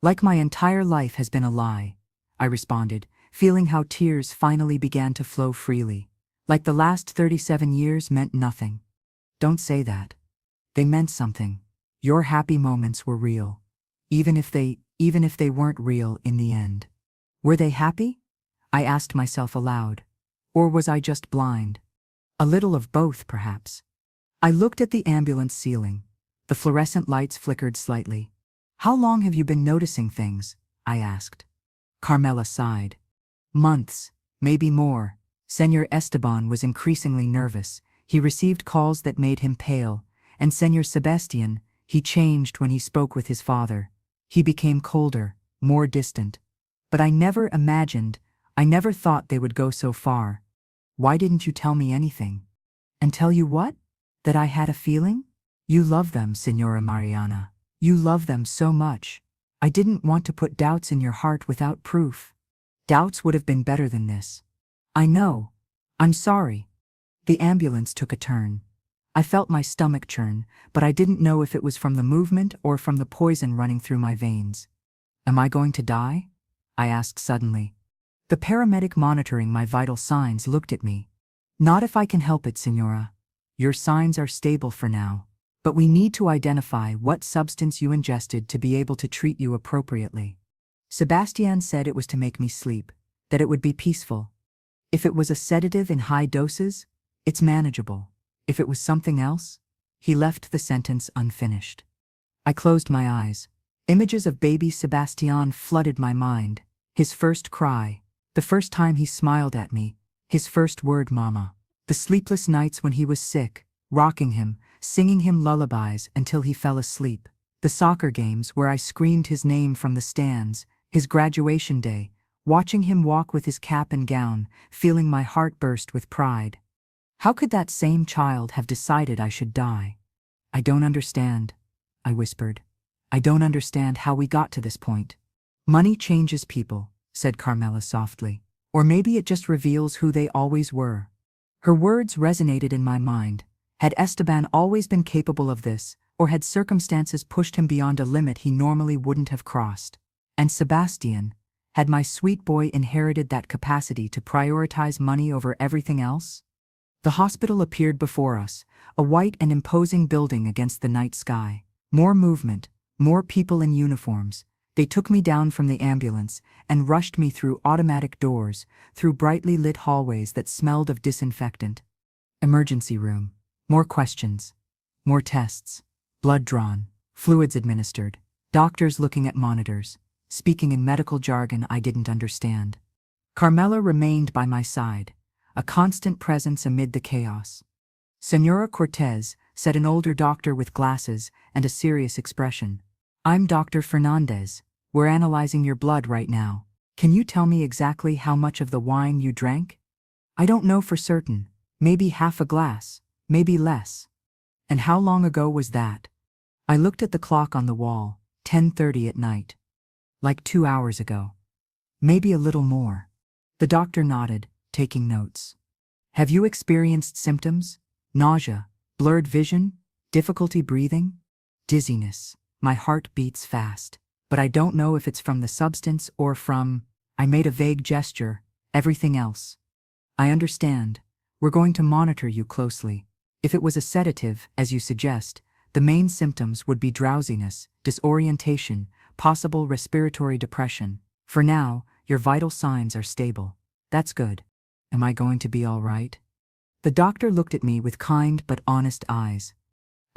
"Like my entire life has been a lie," I responded, feeling how tears finally began to flow freely. Like the last 37 years meant nothing. "Don't say that. They meant something. Your happy moments were real. Even if they weren't real in the end." "Were they happy?" I asked myself aloud. Or was I just blind? A little of both, perhaps. I looked at the ambulance ceiling. The fluorescent lights flickered slightly. "How long have you been noticing things?" I asked. Carmela sighed. "Months, maybe more." Señor Esteban was increasingly nervous. He received calls that made him pale, and Señor Sebastian, he changed when he spoke with his father. He became colder, more distant. But I never thought they would go so far. "Why didn't you tell me anything?" "And tell you what? That I had a feeling? You love them, Señora Mariana. You love them so much. I didn't want to put doubts in your heart without proof. Doubts would have been better than this." "I know. I'm sorry." The ambulance took a turn. I felt my stomach churn, but I didn't know if it was from the movement or from the poison running through my veins. "Am I going to die?" I asked suddenly. The paramedic monitoring my vital signs looked at me. Not if I can help it, Signora. Your signs are stable for now. But we need to identify what substance you ingested to be able to treat you appropriately. Sebastian said it was to make me sleep, that it would be peaceful. If it was a sedative in high doses, it's manageable. If it was something else, he left the sentence unfinished. I closed my eyes. Images of baby Sebastian flooded my mind. His first cry, the first time he smiled at me, his first word, Mama. The sleepless nights when he was sick, rocking him, singing him lullabies until he fell asleep. The soccer games where I screamed his name from the stands, his graduation day, watching him walk with his cap and gown, feeling my heart burst with pride. How could that same child have decided I should die? I don't understand, I whispered. I don't understand how we got to this point. Money changes people, said Carmela softly. Or maybe it just reveals who they always were. Her words resonated in my mind. Had Esteban always been capable of this, or had circumstances pushed him beyond a limit he normally wouldn't have crossed? And Sebastian, had my sweet boy inherited that capacity to prioritize money over everything else? The hospital appeared before us, a white and imposing building against the night sky. More movement, more people in uniforms. They took me down from the ambulance and rushed me through automatic doors, through brightly lit hallways that smelled of disinfectant. Emergency room. More questions. More tests. Blood drawn. Fluids administered. Doctors looking at monitors, speaking in medical jargon I didn't understand. Carmela remained by my side, a constant presence amid the chaos. Senora Cortez, said an older doctor with glasses and a serious expression. I'm Dr. Fernandez. We're analyzing your blood right now. Can you tell me exactly how much of the wine you drank? I don't know for certain. Maybe half a glass, maybe less. And how long ago was that? I looked at the clock on the wall, 10:30 at night. Like 2 hours ago. Maybe a little more. The doctor nodded, taking notes. Have you experienced symptoms? Nausea, blurred vision, difficulty breathing? Dizziness. My heart beats fast. But I don't know if it's from the substance or from, I made a vague gesture, everything else. I understand. We're going to monitor you closely. If it was a sedative, as you suggest, the main symptoms would be drowsiness, disorientation, possible respiratory depression. For now, your vital signs are stable. That's good. Am I going to be all right? The doctor looked at me with kind but honest eyes.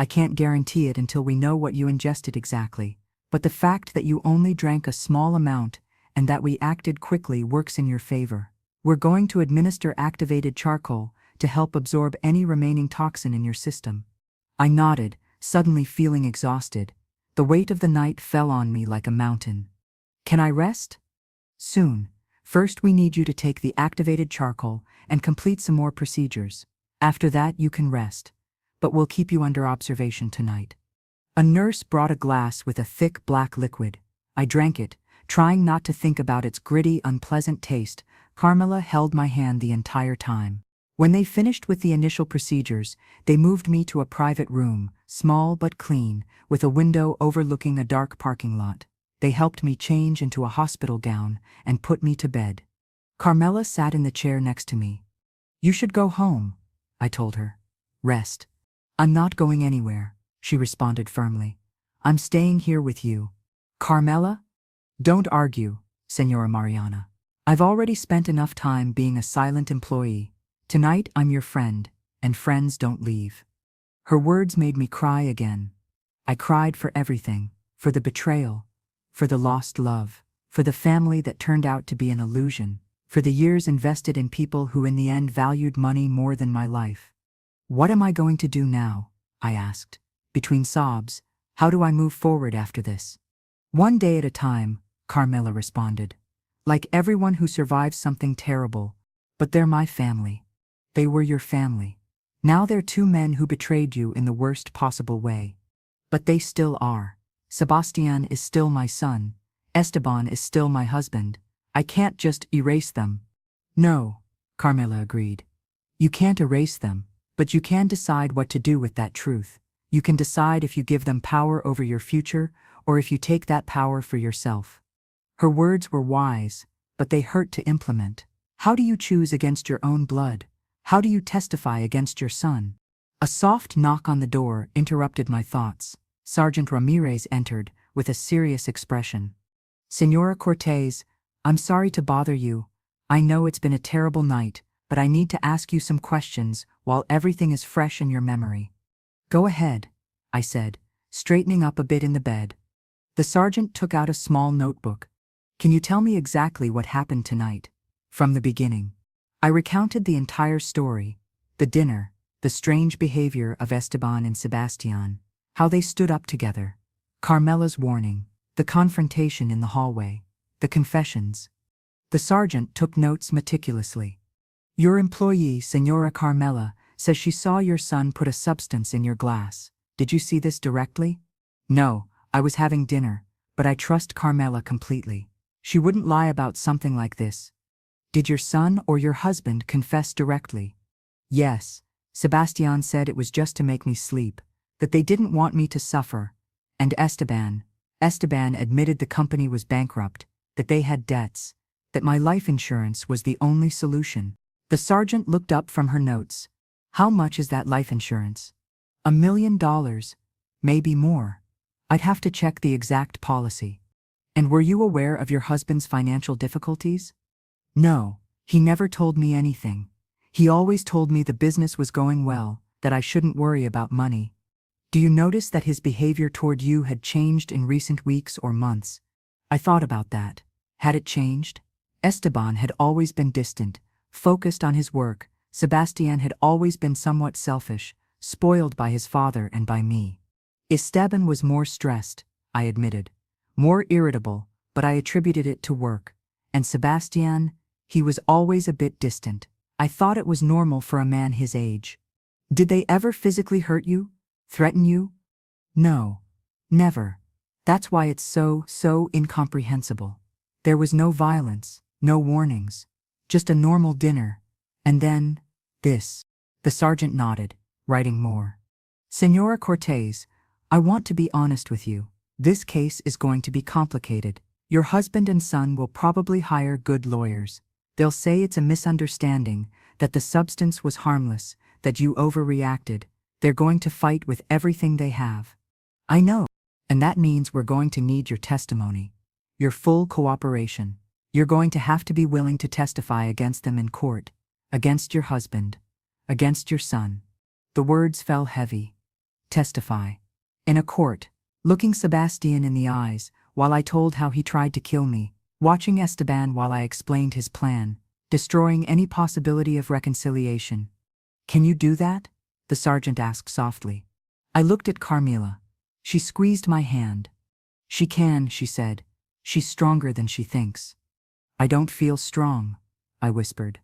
I can't guarantee it until we know what you ingested exactly. But the fact that you only drank a small amount and that we acted quickly works in your favor. We're going to administer activated charcoal to help absorb any remaining toxin in your system. I nodded, suddenly feeling exhausted. The weight of the night fell on me like a mountain. Can I rest? Soon. First we need you to take the activated charcoal and complete some more procedures. After that you can rest. But we'll keep you under observation tonight. A nurse brought a glass with a thick black liquid. I drank it, trying not to think about its gritty, unpleasant taste. Carmela held my hand the entire time. When they finished with the initial procedures, they moved me to a private room, small but clean, with a window overlooking a dark parking lot. They helped me change into a hospital gown and put me to bed. Carmela sat in the chair next to me. You should go home, I told her. Rest. I'm not going anywhere, she responded firmly. I'm staying here with you. Carmela? Don't argue, Senora Mariana. I've already spent enough time being a silent employee. Tonight I'm your friend, and friends don't leave. Her words made me cry again. I cried for everything, for the betrayal, for the lost love, for the family that turned out to be an illusion, for the years invested in people who in the end valued money more than my life. What am I going to do now? I asked. Between sobs, how do I move forward after this? One day at a time, Carmela responded. Like everyone who survives something terrible, but they're my family. They were your family. Now they're two men who betrayed you in the worst possible way. But they still are. Sebastian is still my son. Esteban is still my husband. I can't just erase them. No, Carmela agreed. You can't erase them, but you can decide what to do with that truth. You can decide if you give them power over your future or if you take that power for yourself. Her words were wise, but they hurt to implement. How do you choose against your own blood? How do you testify against your son? A soft knock on the door interrupted my thoughts. Sergeant Ramirez entered, with a serious expression. Senora Cortez, I'm sorry to bother you. I know it's been a terrible night, but I need to ask you some questions while everything is fresh in your memory. Go ahead, I said, straightening up a bit in the bed. The sergeant took out a small notebook. Can you tell me exactly what happened tonight? From the beginning. I recounted the entire story, the dinner, the strange behavior of Esteban and Sebastian, how they stood up together, Carmela's warning, the confrontation in the hallway, the confessions. The sergeant took notes meticulously. Your employee, Senora Carmela, says she saw your son put a substance in your glass. Did you see this directly? No, I was having dinner, but I trust Carmela completely. She wouldn't lie about something like this. Did your son or your husband confess directly? Yes, Sebastian said it was just to make me sleep, that they didn't want me to suffer. And Esteban admitted the company was bankrupt, that they had debts, that my life insurance was the only solution. The sergeant looked up from her notes. How much is that life insurance? $1 million, maybe more. I'd have to check the exact policy. And were you aware of your husband's financial difficulties? No, he never told me anything. He always told me the business was going well, that I shouldn't worry about money. Do you notice that his behavior toward you had changed in recent weeks or months? I thought about that. Had it changed? Esteban had always been distant, focused on his work. Sebastian had always been somewhat selfish, spoiled by his father and by me. Esteban was more stressed, I admitted. More irritable, but I attributed it to work. And Sebastian, he was always a bit distant. I thought it was normal for a man his age. Did they ever physically hurt you? Threaten you? No. Never. That's why it's so incomprehensible. There was no violence, no warnings. Just a normal dinner. And then, this. The sergeant nodded, writing more. Senora Cortez, I want to be honest with you. This case is going to be complicated. Your husband and son will probably hire good lawyers. They'll say it's a misunderstanding, that the substance was harmless, that you overreacted. They're going to fight with everything they have. I know. And that means we're going to need your testimony. Your full cooperation. You're going to have to be willing to testify against them in court, against your husband, against your son. The words fell heavy. Testify. In a court, looking Sebastian in the eyes, while I told how he tried to kill me, watching Esteban while I explained his plan, destroying any possibility of reconciliation. Can you do that? The sergeant asked softly. I looked at Carmela. She squeezed my hand. She can, she said. She's stronger than she thinks. I don't feel strong, I whispered.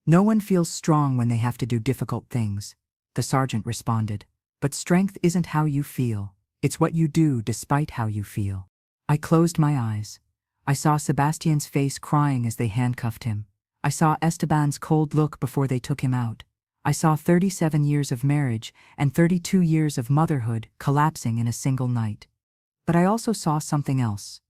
No one feels strong when they have to do difficult things, the sergeant responded. But strength isn't how you feel. It's what you do despite how you feel. I closed my eyes. I saw Sebastian's face crying as they handcuffed him. I saw Esteban's cold look before they took him out. I saw 37 years of marriage and 32 years of motherhood collapsing in a single night. But I also saw something else.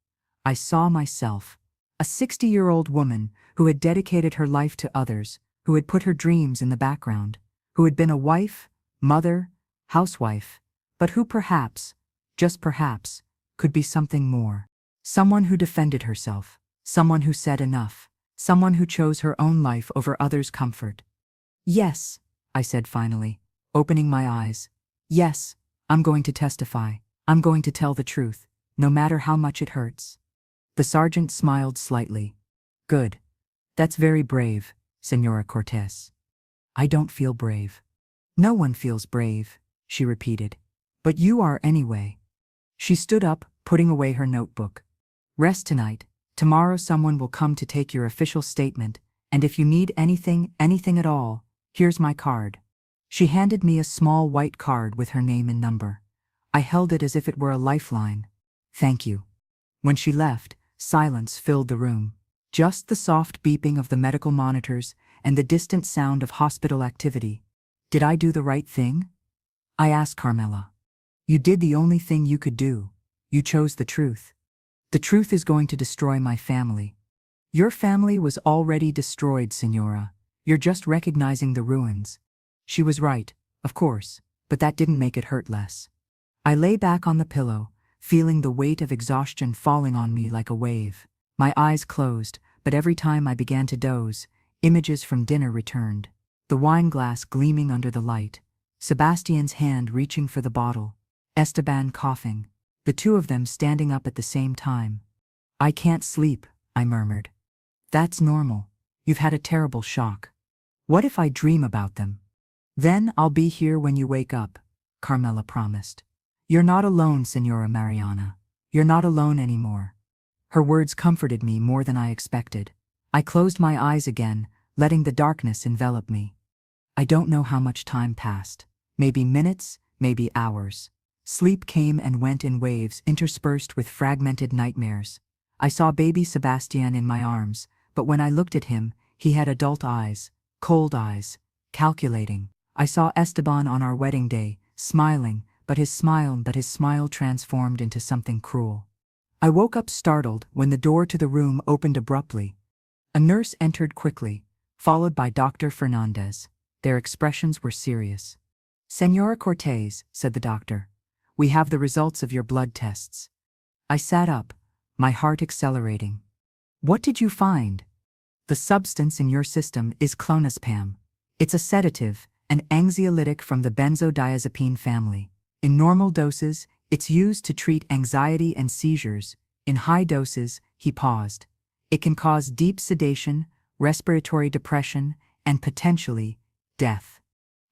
I saw myself, a 60-year-old woman who had dedicated her life to others, who had put her dreams in the background, who had been a wife, mother, housewife, but who perhaps, just perhaps, could be something more. Someone who defended herself, someone who said enough, someone who chose her own life over others' comfort. Yes, I said finally, opening my eyes. Yes, I'm going to testify. I'm going to tell the truth, no matter how much it hurts. The sergeant smiled slightly. Good. That's very brave, Senora Cortez. I don't feel brave. No one feels brave, she repeated. But you are anyway. She stood up, putting away her notebook. Rest tonight. Tomorrow someone will come to take your official statement, and if you need anything at all, here's my card. She handed me a small white card with her name and number. I held it as if it were a lifeline. Thank you. When she left, silence filled the room. Just the soft beeping of the medical monitors and the distant sound of hospital activity. Did I do the right thing? I asked Carmela. You did the only thing you could do. You chose the truth. The truth is going to destroy my family. Your family was already destroyed, Signora. You're just recognizing the ruins. She was right, of course, but that didn't make it hurt less. I lay back on the pillow, feeling the weight of exhaustion falling on me like a wave. My eyes closed, but every time I began to doze, images from dinner returned. The wine glass gleaming under the light, Sebastian's hand reaching for the bottle, Esteban coughing, the two of them standing up at the same time. I can't sleep, I murmured. That's normal. You've had a terrible shock. What if I dream about them? Then I'll be here when you wake up, Carmela promised. You're not alone, Signora Mariana. You're not alone anymore. Her words comforted me more than I expected. I closed my eyes again, letting the darkness envelop me. I don't know how much time passed. Maybe minutes, maybe hours. Sleep came and went in waves interspersed with fragmented nightmares. I saw baby Sebastian in my arms, but when I looked at him, he had adult eyes, cold eyes, calculating. I saw Esteban on our wedding day, smiling, but his smile transformed into something cruel. I woke up startled when the door to the room opened abruptly. A nurse entered quickly, followed by Dr. Fernandez. Their expressions were serious. Señora Cortez, said the doctor, we have the results of your blood tests. I sat up, my heart accelerating. What did you find? The substance in your system is clonazepam. It's a sedative, an anxiolytic from the benzodiazepine family. In normal doses, it's used to treat anxiety and seizures. In high doses, he paused. It can cause deep sedation, respiratory depression, and potentially death.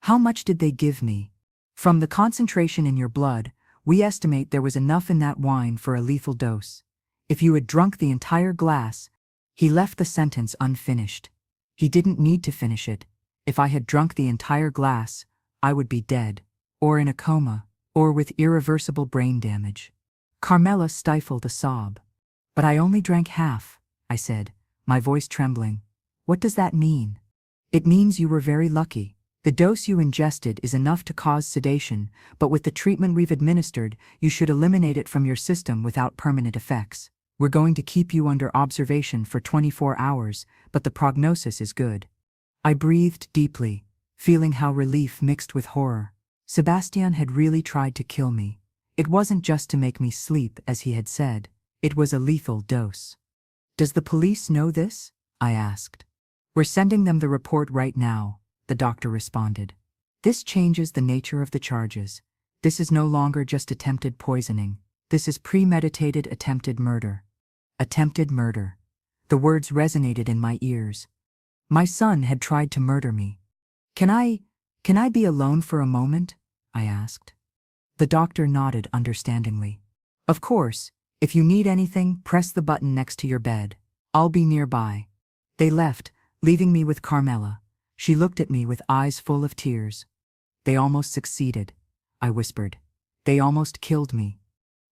How much did they give me? From the concentration in your blood, we estimate there was enough in that wine for a lethal dose. If you had drunk the entire glass, he left the sentence unfinished. He didn't need to finish it. If I had drunk the entire glass, I would be dead, or in a coma, or with irreversible brain damage. Carmela stifled a sob. But I only drank half, I said, my voice trembling. What does that mean? It means you were very lucky. The dose you ingested is enough to cause sedation, but with the treatment we've administered, you should eliminate it from your system without permanent effects. We're going to keep you under observation for 24 hours, but the prognosis is good. I breathed deeply, feeling how relief mixed with horror. Sebastian had really tried to kill me. It wasn't just to make me sleep, as he had said. It was a lethal dose. Does the police know this? I asked. We're sending them the report right now, the doctor responded. This changes the nature of the charges. This is no longer just attempted poisoning. This is premeditated attempted murder. Attempted murder. The words resonated in my ears. My son had tried to murder me. Can I be alone for a moment? I asked. The doctor nodded understandingly. Of course, if you need anything, press the button next to your bed. I'll be nearby. They left, leaving me with Carmela. She looked at me with eyes full of tears. They almost succeeded, I whispered. They almost killed me.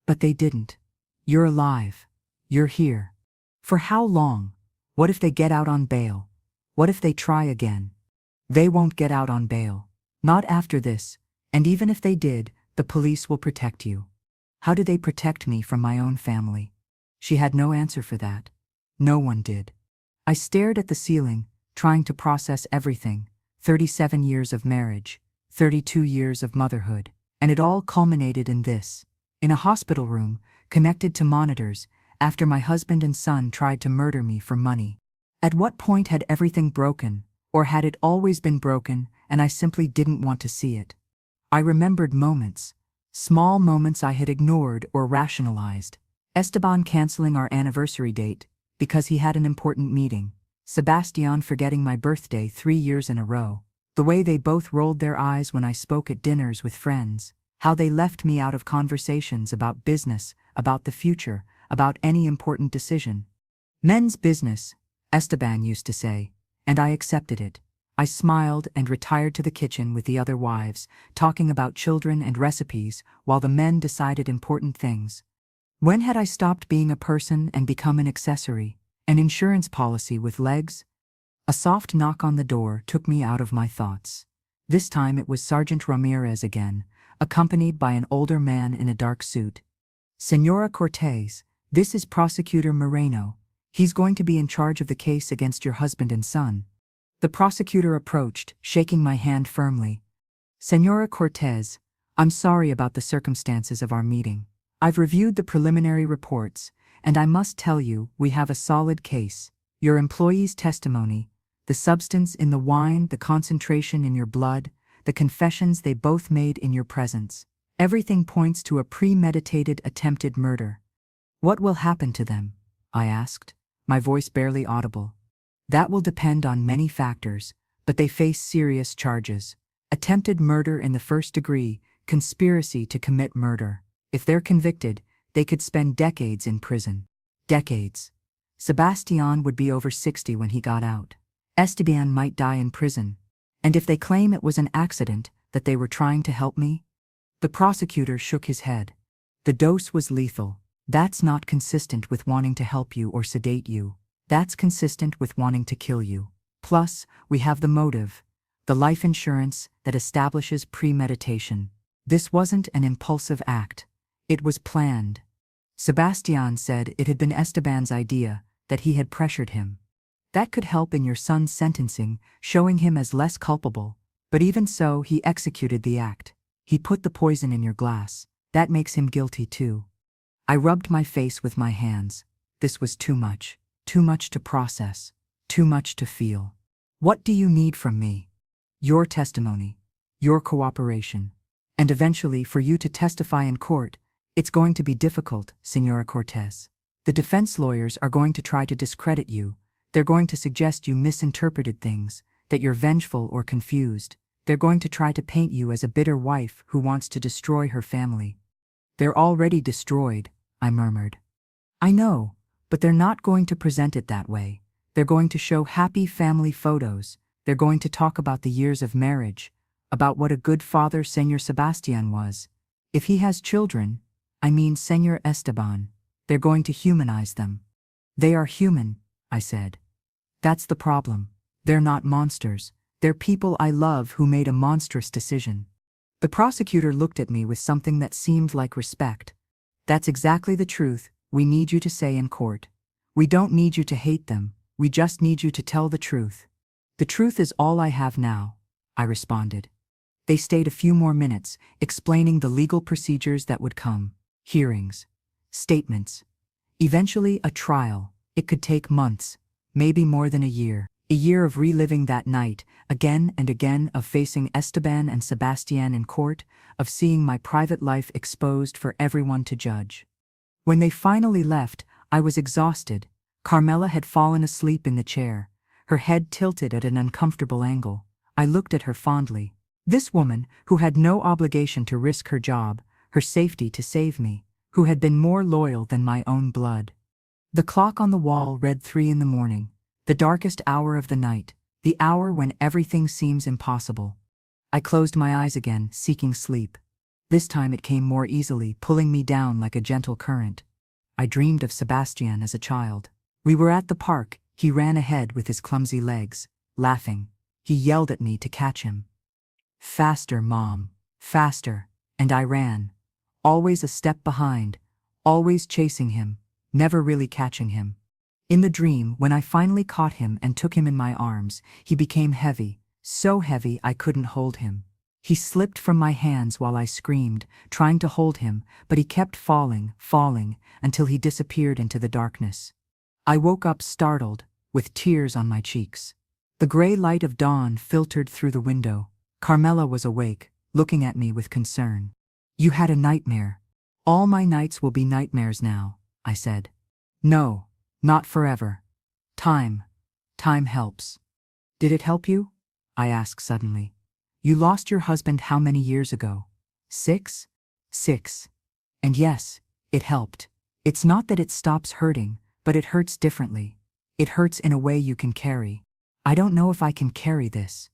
But they didn't. You're alive. You're here. For how long? What if they get out on bail? What if they try again? They won't get out on bail. Not after this. And even if they did, the police will protect you. How do they protect me from my own family? She had no answer for that. No one did. I stared at the ceiling, trying to process everything. 37 years of marriage, 32 years of motherhood, and it all culminated in this. In a hospital room, connected to monitors, after my husband and son tried to murder me for money. At what point had everything broken, or had it always been broken, and I simply didn't want to see it? I remembered moments, small moments I had ignored or rationalized. Esteban canceling our anniversary date because he had an important meeting. Sebastian forgetting my birthday 3 years in a row. The way they both rolled their eyes when I spoke at dinners with friends. How they left me out of conversations about business, about the future, about any important decision. Men's business, Esteban used to say, and I accepted it. I smiled and retired to the kitchen with the other wives, talking about children and recipes while the men decided important things. When had I stopped being a person and become an accessory, an insurance policy with legs? A soft knock on the door took me out of my thoughts. This time it was Sergeant Ramirez again, accompanied by an older man in a dark suit. Señora Cortez, This is Prosecutor Moreno. He's going to be in charge of the case against your husband and son. The prosecutor approached, shaking my hand firmly. Senora Cortez, I'm sorry about the circumstances of our meeting. I've reviewed the preliminary reports, and I must tell you, we have a solid case. Your employee's testimony, the substance in the wine, the concentration in your blood, the confessions they both made in your presence. Everything points to a premeditated attempted murder. What will happen to them? I asked, my voice barely audible. That will depend on many factors, but they face serious charges. Attempted murder in the first degree, conspiracy to commit murder. If they're convicted, they could spend decades in prison. Decades. Sebastian would be over 60 when he got out. Esteban might die in prison. And if they claim it was an accident, that they were trying to help me? The prosecutor shook his head. The dose was lethal. That's not consistent with wanting to help you or sedate you. That's consistent with wanting to kill you. Plus, we have the motive, the life insurance that establishes premeditation. This wasn't an impulsive act. It was planned. Sebastian said it had been Esteban's idea, that he had pressured him. That could help in your son's sentencing, showing him as less culpable. But even so, he executed the act. He put the poison in your glass. That makes him guilty too. I rubbed my face with my hands. This was too much to process, too much to feel. What do you need from me? Your testimony, your cooperation, and eventually for you to testify in court. It's going to be difficult, Senora Cortez. The defense lawyers are going to try to discredit you. They're going to suggest you misinterpreted things, that you're vengeful or confused. They're going to try to paint you as a bitter wife who wants to destroy her family. They're already destroyed, I murmured. I know, but they're not going to present it that way. They're going to show happy family photos. They're going to talk about the years of marriage, about what a good father Senor Sebastian was. If he has children, I mean Senor Esteban, they're going to humanize them. They are human, I said. That's the problem. They're not monsters. They're people I love who made a monstrous decision. The prosecutor looked at me with something that seemed like respect. That's exactly the truth we need you to say in court. We don't need you to hate them. We just need you to tell the truth. The truth is all I have now, I responded. They stayed a few more minutes, explaining the legal procedures that would come. Hearings. Statements. Eventually a trial. It could take months, maybe more than a year. A year of reliving that night, again and again, of facing Esteban and Sebastian in court, of seeing my private life exposed for everyone to judge. When they finally left, I was exhausted. Carmela had fallen asleep in the chair, her head tilted at an uncomfortable angle. I looked at her fondly. This woman, who had no obligation to risk her job, her safety to save me, who had been more loyal than my own blood. The clock on the wall read 3 a.m, the darkest hour of the night, the hour when everything seems impossible. I closed my eyes again, seeking sleep. This time it came more easily, pulling me down like a gentle current. I dreamed of Sebastian as a child. We were at the park. He ran ahead with his clumsy legs, laughing. He yelled at me to catch him. Faster, Mom, faster. And I ran. Always a step behind, always chasing him, never really catching him. In the dream, when I finally caught him and took him in my arms, he became heavy, so heavy I couldn't hold him. He slipped from my hands while I screamed, trying to hold him, but he kept falling, until he disappeared into the darkness. I woke up startled, with tears on my cheeks. The gray light of dawn filtered through the window. Carmela was awake, looking at me with concern. You had a nightmare. All my nights will be nightmares now, I said. No, not forever. Time helps. Did it help you? I asked suddenly. You lost your husband how many years ago? 6? 6. And yes, it helped. It's not that it stops hurting, but it hurts differently. It hurts in a way you can carry. I don't know if I can carry this.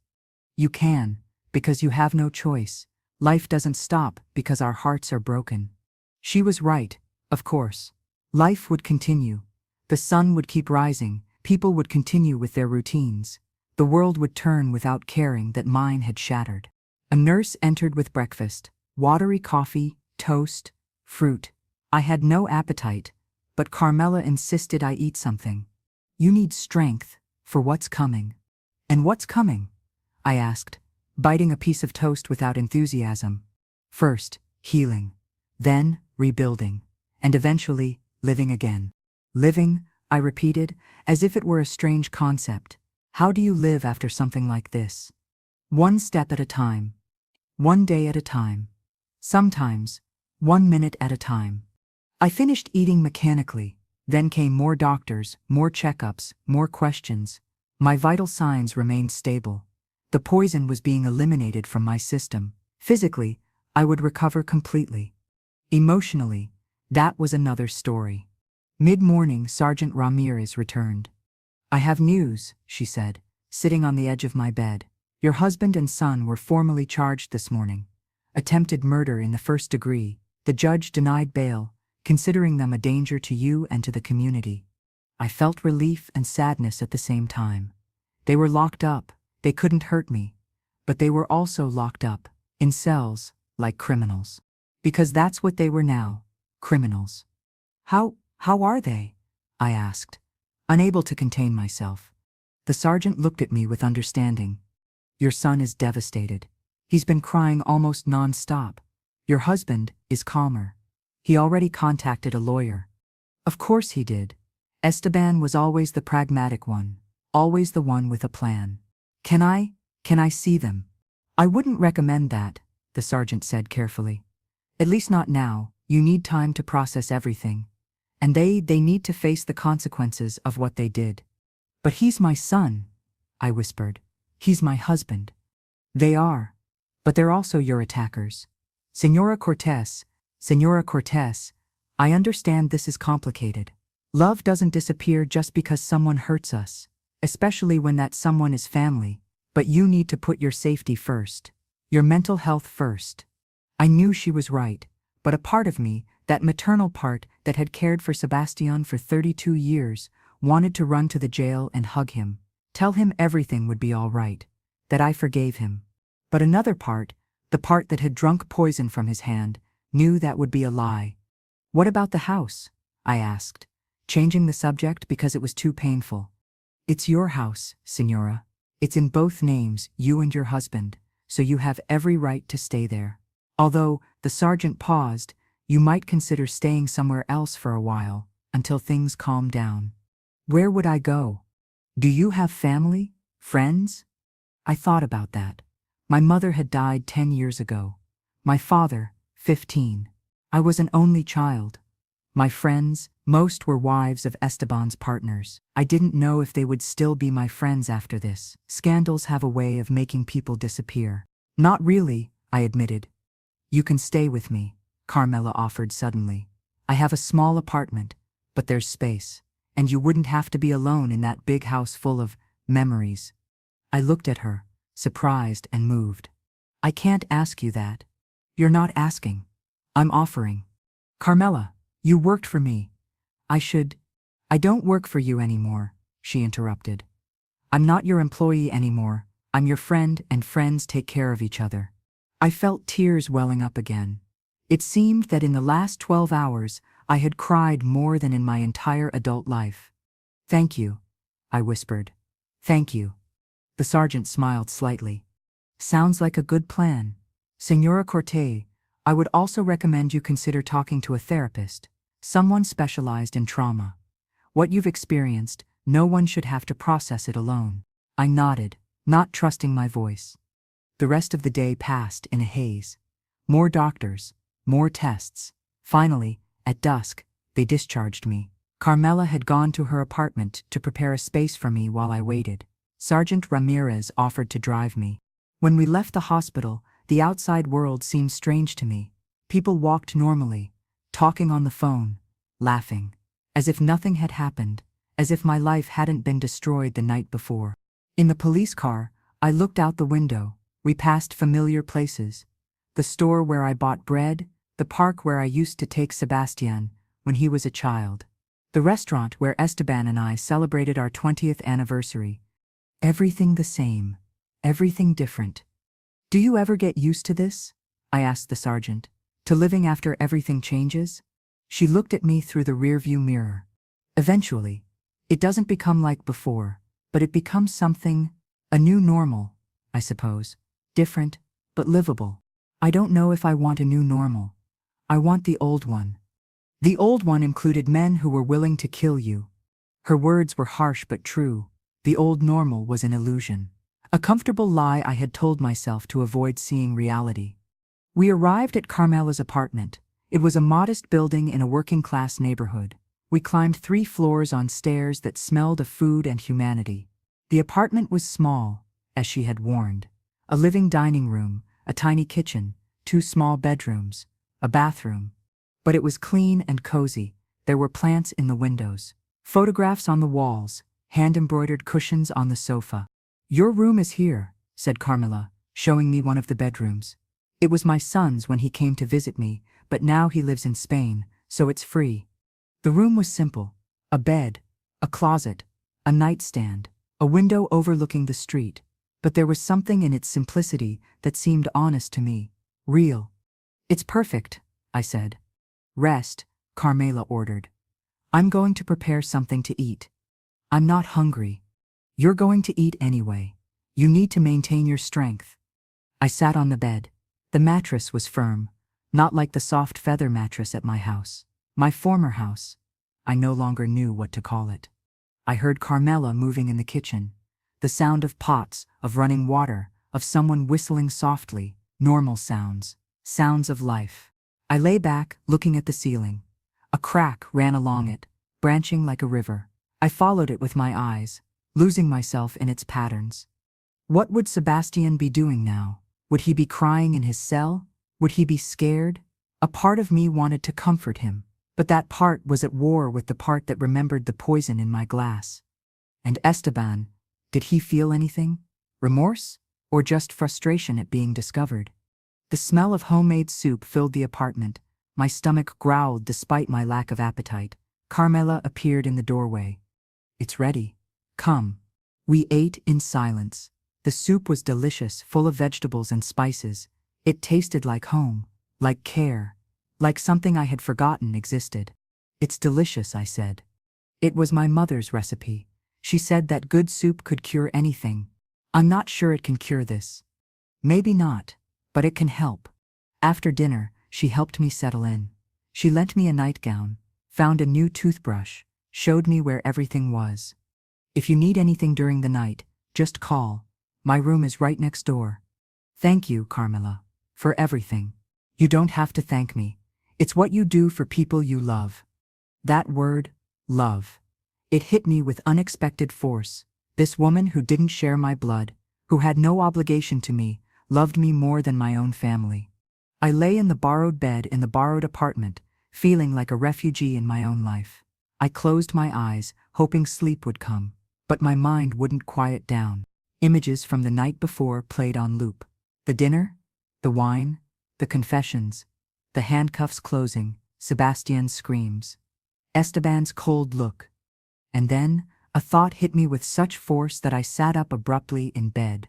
You can, because you have no choice. Life doesn't stop because our hearts are broken. She was right, of course. Life would continue. The sun would keep rising, people would continue with their routines. The world would turn without caring that mine had shattered. A nurse entered with breakfast, watery coffee, toast, fruit. I had no appetite, but Carmela insisted I eat something. You need strength for what's coming. And what's coming? I asked, biting a piece of toast without enthusiasm. First, healing. Then, rebuilding. And eventually, living again. Living, I repeated, as if it were a strange concept. How do you live after something like this? One step at a time. One day at a time. Sometimes, 1 minute at a time. I finished eating mechanically. Then came more doctors, more checkups, more questions. My vital signs remained stable. The poison was being eliminated from my system. Physically, I would recover completely. Emotionally, that was another story. Mid-morning, Sergeant Ramirez returned. I have news, she said, sitting on the edge of my bed. Your husband and son were formally charged this morning. Attempted murder in the first degree. The judge denied bail, considering them a danger to you and to the community. I felt relief and sadness at the same time. They were locked up. They couldn't hurt me. But they were also locked up, in cells, like criminals. Because that's what they were now, criminals. How are they? I asked, unable to contain myself. The sergeant looked at me with understanding. Your son is devastated. He's been crying almost non-stop. Your husband is calmer. He already contacted a lawyer. Of course he did. Esteban was always the pragmatic one, always the one with a plan. Can I see them? I wouldn't recommend that, the sergeant said carefully. At least not now. You need time to process everything. And they need to face the consequences of what they did. But he's my son, I whispered. He's my husband. They are. But they're also your attackers. Señora Cortez, I understand this is complicated. Love doesn't disappear just because someone hurts us, especially when that someone is family. But you need to put your safety first, your mental health first. I knew she was right, but a part of me, that maternal part that had cared for Sebastian for 32 years, wanted to run to the jail and hug him, tell him everything would be all right, that I forgave him. But another part, the part that had drunk poison from his hand, knew that would be a lie. What about the house? I asked, changing the subject because it was too painful. It's your house, Señora. It's in both names, you and your husband, so you have every right to stay there. Although, the sergeant paused, you might consider staying somewhere else for a while, until things calm down. Where would I go? Do you have family? Friends? I thought about that. My mother had died 10 years ago. My father, 15. I was an only child. My friends, most were wives of Esteban's partners. I didn't know if they would still be my friends after this. Scandals have a way of making people disappear. Not really, I admitted. You can stay with me, Carmela offered suddenly. I have a small apartment, but there's space, and you wouldn't have to be alone in that big house full of memories. I looked at her, surprised and moved. I can't ask you that. You're not asking. I'm offering. Carmela, you worked for me. I don't work for you anymore, she interrupted. I'm not your employee anymore. I'm your friend, and friends take care of each other. I felt tears welling up again. It seemed that in the last 12 hours, I had cried more than in my entire adult life. Thank you, I whispered. Thank you. The sergeant smiled slightly. Sounds like a good plan. Señora Cortez, I would also recommend you consider talking to a therapist, someone specialized in trauma. What you've experienced, no one should have to process it alone. I nodded, not trusting my voice. The rest of the day passed in a haze. More doctors, more tests. Finally, at dusk, they discharged me. Carmela had gone to her apartment to prepare a space for me while I waited. Sergeant Ramirez offered to drive me. When we left the hospital, the outside world seemed strange to me. People walked normally, talking on the phone, laughing, as if nothing had happened, as if my life hadn't been destroyed the night before. In the police car, I looked out the window. We passed familiar places. The store where I bought bread, the park where I used to take Sebastian when he was a child, the restaurant where Esteban and I celebrated our 20th anniversary. Everything the same, everything different. Do you ever get used to this? I asked the sergeant. To living after everything changes? She looked at me through the rearview mirror. Eventually, it doesn't become like before, but it becomes something, a new normal, I suppose. Different, but livable. I don't know if I want a new normal. I want the old one. The old one included men who were willing to kill you. Her words were harsh but true. The old normal was an illusion. A comfortable lie I had told myself to avoid seeing reality. We arrived at Carmela's apartment. It was a modest building in a working-class neighborhood. We climbed 3 floors on stairs that smelled of food and humanity. The apartment was small, as she had warned. A living dining room, a tiny kitchen, 2 small bedrooms, a bathroom. But it was clean and cozy. There were plants in the windows, photographs on the walls, hand-embroidered cushions on the sofa. "Your room is here," said Carmela, showing me one of the bedrooms. It was my son's when he came to visit me, but now he lives in Spain, so it's free. The room was simple. A bed, a closet, a nightstand, a window overlooking the street. But there was something in its simplicity that seemed honest to me, real. "It's perfect," I said. "Rest," Carmela ordered. "I'm going to prepare something to eat." "I'm not hungry." "You're going to eat anyway. You need to maintain your strength." I sat on the bed. The mattress was firm, not like the soft feather mattress at my house. My former house. I no longer knew what to call it. I heard Carmela moving in the kitchen. The sound of pots, of running water, of someone whistling softly, normal sounds, sounds of life. I lay back, looking at the ceiling. A crack ran along it, branching like a river. I followed it with my eyes, losing myself in its patterns. What would Sebastian be doing now? Would he be crying in his cell? Would he be scared? A part of me wanted to comfort him, but that part was at war with the part that remembered the poison in my glass. And Esteban, did he feel anything? Remorse? Or just frustration at being discovered? The smell of homemade soup filled the apartment. My stomach growled despite my lack of appetite. Carmela appeared in the doorway. "It's ready. Come." We ate in silence. The soup was delicious, full of vegetables and spices. It tasted like home, like care, like something I had forgotten existed. "It's delicious," I said. It was my mother's recipe. She said that good soup could cure anything. I'm not sure it can cure this. Maybe not, but it can help. After dinner, she helped me settle in. She lent me a nightgown, found a new toothbrush, showed me where everything was. "If you need anything during the night, just call. My room is right next door." "Thank you, Carmela, for everything." "You don't have to thank me. It's what you do for people you love." That word, love. It hit me with unexpected force. This woman who didn't share my blood, who had no obligation to me, loved me more than my own family. I lay in the borrowed bed in the borrowed apartment, feeling like a refugee in my own life. I closed my eyes, hoping sleep would come, but my mind wouldn't quiet down. Images from the night before played on loop. The dinner, the wine, the confessions, the handcuffs closing, Sebastian's screams, Esteban's cold look. And then, a thought hit me with such force that I sat up abruptly in bed.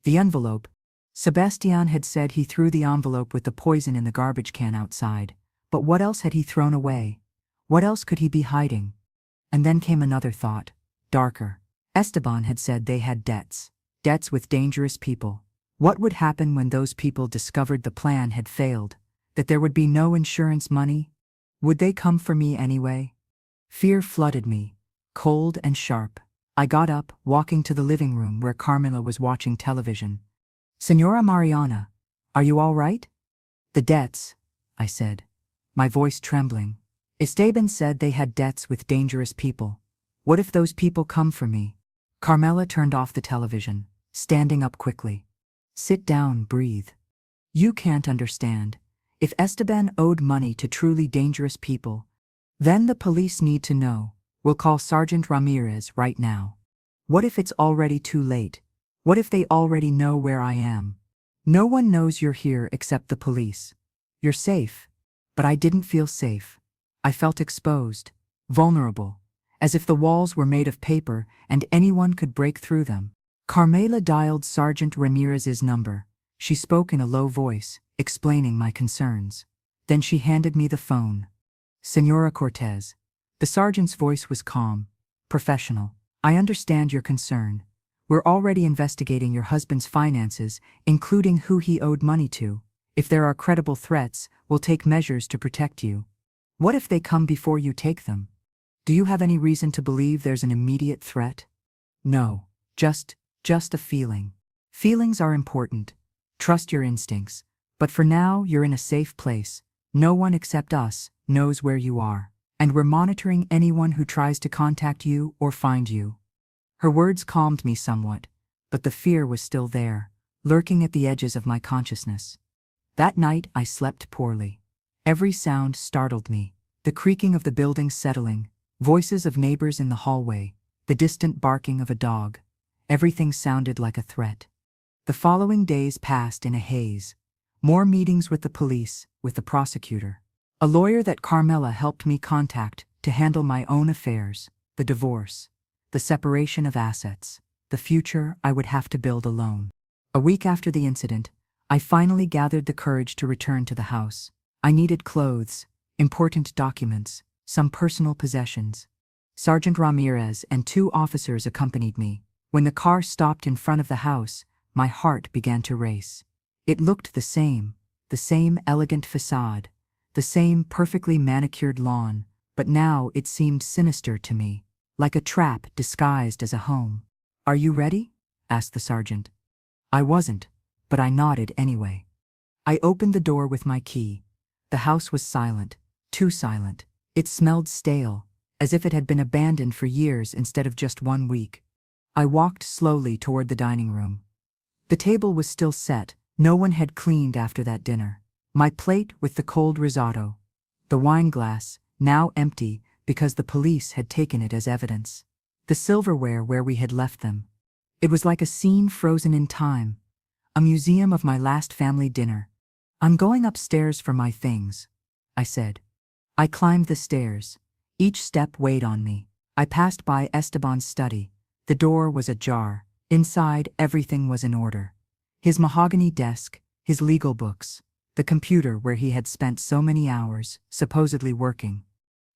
The envelope. Sebastian had said he threw the envelope with the poison in the garbage can outside. But what else had he thrown away? What else could he be hiding? And then came another thought, darker. Esteban had said they had debts. Debts with dangerous people. What would happen when those people discovered the plan had failed? That there would be no insurance money? Would they come for me anyway? Fear flooded me, cold and sharp. I got up, walking to the living room where Carmela was watching television. "Señora Mariana, are you all right?" "The debts," I said, my voice trembling. "Esteban said they had debts with dangerous people. What if those people come for me?" Carmela turned off the television, standing up quickly. "Sit down, breathe. You can't understand. If Esteban owed money to truly dangerous people, then the police need to know. We'll call Sergeant Ramirez right now. What if it's already too late? What if they already know where I am? No one knows you're here except the police. You're safe." But I didn't feel safe. I felt exposed, vulnerable, as if the walls were made of paper and anyone could break through them. Carmela dialed Sergeant Ramirez's number. She spoke in a low voice, explaining my concerns. Then she handed me the phone. Senora Cortez. The sergeant's voice was calm, professional. I understand your concern. We're already investigating your husband's finances, including who he owed money to. If there are credible threats, we'll take measures to protect you. What if they come before you take them? Do you have any reason to believe there's an immediate threat? No, just a feeling. Feelings are important. Trust your instincts. But for now, you're in a safe place. No one except us knows where you are, and we're monitoring anyone who tries to contact you or find you. Her words calmed me somewhat, but the fear was still there, lurking at the edges of my consciousness. That night I slept poorly. Every sound startled me. The creaking of the building settling, voices of neighbors in the hallway, the distant barking of a dog. Everything sounded like a threat. The following days passed in a haze. More meetings with the police, with the prosecutor. A lawyer that Carmela helped me contact to handle my own affairs, the divorce, the separation of assets, the future I would have to build alone. A week after the incident, I finally gathered the courage to return to the house. I needed clothes, important documents, some personal possessions. Sergeant Ramirez and 2 officers accompanied me. When the car stopped in front of the house, my heart began to race. It looked the same elegant facade, the same perfectly manicured lawn, but now it seemed sinister to me, like a trap disguised as a home. "Are you ready?" asked the sergeant. I wasn't, but I nodded anyway. I opened the door with my key. The house was silent, too silent. It smelled stale, as if it had been abandoned for years instead of just 1 week. I walked slowly toward the dining room. The table was still set. No one had cleaned after that dinner. My plate with the cold risotto. The wine glass, now empty because the police had taken it as evidence. The silverware where we had left them. It was like a scene frozen in time. A museum of my last family dinner. "I'm going upstairs for my things," I said. I climbed the stairs. Each step weighed on me. I passed by Esteban's study. The door was ajar. Inside, everything was in order. His mahogany desk, his legal books, the computer where he had spent so many hours, supposedly working.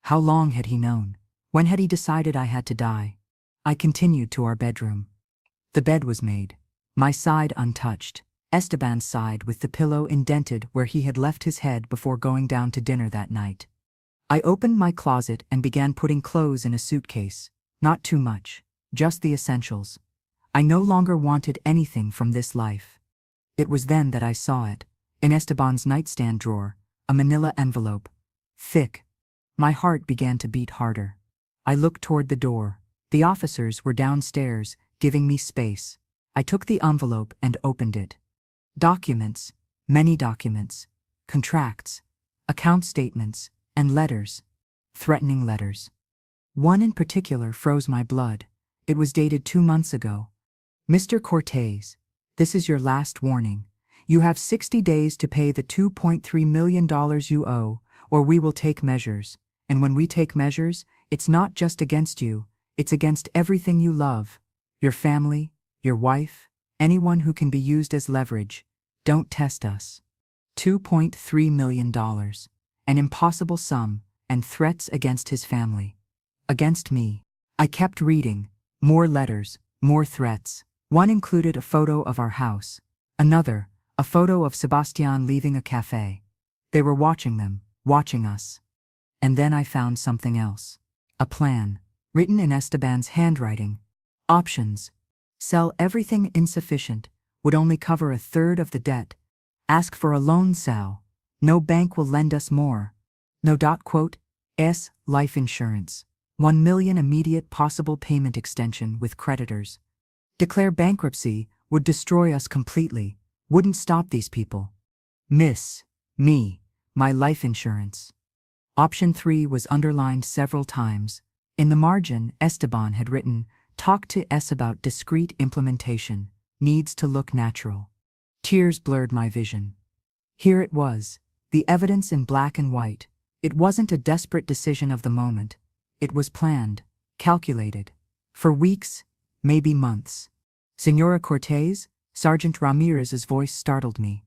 How long had he known? When had he decided I had to die? I continued to our bedroom. The bed was made. My side untouched. Esteban's side with the pillow indented where he had left his head before going down to dinner that night. I opened my closet and began putting clothes in a suitcase. Not too much, just the essentials. I no longer wanted anything from this life. It was then that I saw it, in Esteban's nightstand drawer, a manila envelope. Thick. My heart began to beat harder. I looked toward the door. The officers were downstairs, giving me space. I took the envelope and opened it. Documents, many documents, contracts, account statements, and letters. Threatening letters. One in particular froze my blood. It was dated 2 months ago. "Mr. Cortez, this is your last warning. You have 60 days to pay the $2.3 million you owe, or we will take measures. And when we take measures, it's not just against you, it's against everything you love. Your family, your wife, anyone who can be used as leverage. Don't test us." $2.3 million. An impossible sum, and threats against his family. Against me. I kept reading. More letters, more threats. One included a photo of our house. Another, a photo of Sebastian leaving a cafe. They were watching them, watching us. And then I found something else. A plan, written in Esteban's handwriting. Options. Sell everything insufficient, would only cover 1/3 of the debt. Ask for a loan sal. No bank will lend us more. No. Life insurance. 1 million immediate possible payment extension with creditors. Declare bankruptcy, would destroy us completely, wouldn't stop these people. Miss, me, my life insurance. Option 3 was underlined several times. In the margin, Esteban had written, "Talk to S about discreet implementation, needs to look natural." Tears blurred my vision. Here it was, the evidence in black and white. It wasn't a desperate decision of the moment. It was planned, calculated. For weeks, maybe months. "Senora Cortez?" Sergeant Ramirez's voice startled me.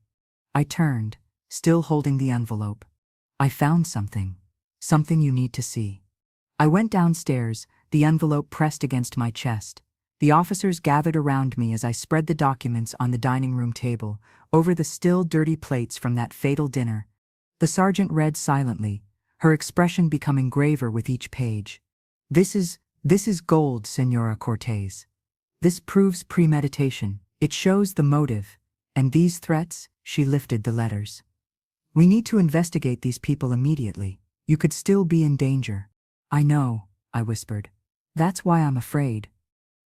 I turned, still holding the envelope. "I found something." Something you need to see. I went downstairs, the envelope pressed against my chest. The officers gathered around me as I spread the documents on the dining room table, over the still dirty plates from that fatal dinner. The sergeant read silently, her expression becoming graver with each page. This is gold, Senora Cortez. This proves premeditation. It shows the motive. And these threats, she lifted the letters. We need to investigate these people immediately. You could still be in danger. I know, I whispered. That's why I'm afraid.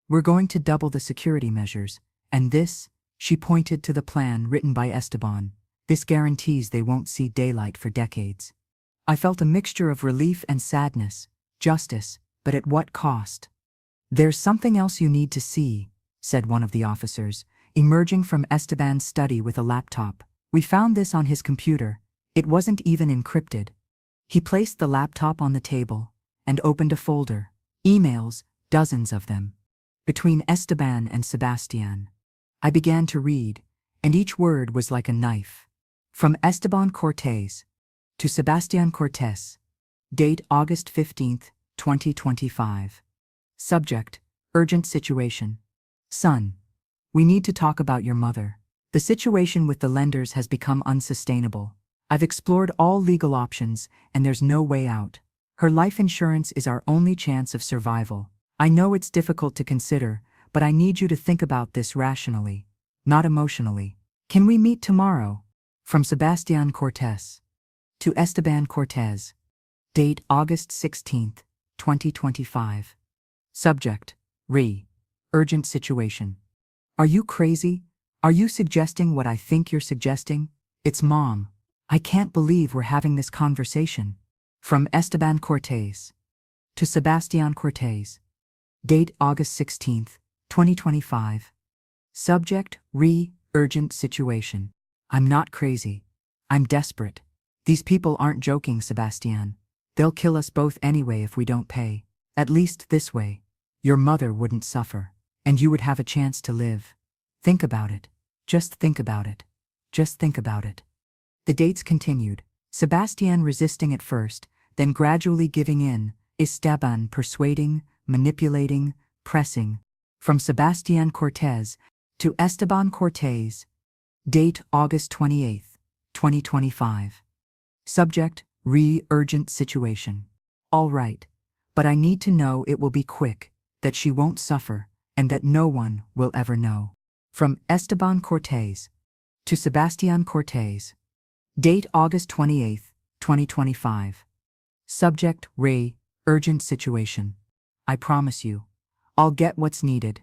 We're going to double the security measures, and this, she pointed to the plan written by Esteban, this guarantees they won't see daylight for decades. I felt a mixture of relief and sadness, justice, but at what cost? There's something else you need to see, said one of the officers, emerging from Esteban's study with a laptop. We found this on his computer. It wasn't even encrypted. He placed the laptop on the table and opened a folder. Emails, dozens of them. Between Esteban and Sebastian. I began to read, and each word was like a knife. From Esteban Cortez to Sebastian Cortez. Date August 15th, 2025. Subject, urgent situation. Son, we need to talk about your mother. The situation with the lenders has become unsustainable. I've explored all legal options, and there's no way out. Her life insurance is our only chance of survival. I know it's difficult to consider, but I need you to think about this rationally, not emotionally. Can we meet tomorrow? From Sebastian Cortez to Esteban Cortez. Date August 16th, 2025. Subject, urgent situation. Are you crazy? Are you suggesting what I think you're suggesting? It's Mom. I can't believe we're having this conversation. From Esteban Cortez to Sebastian Cortez. Date August 16th, 2025. Subject, urgent situation. I'm not crazy. I'm desperate. These people aren't joking, Sebastian. They'll kill us both anyway if we don't pay. At least this way. Your mother wouldn't suffer, and you would have a chance to live. Think about it. Just think about it. Just think about it. The dates continued, Sebastian resisting at first, then gradually giving in, Esteban persuading, manipulating, pressing. From Sebastian Cortez to Esteban Cortez. Date August 28th, 2025. Subject, urgent situation. All right, but I need to know it will be quick, that she won't suffer, and that no one will ever know. From Esteban Cortez to Sebastian Cortez. Date August 28th, 2025. Subject, urgent situation. I promise you, I'll get what's needed.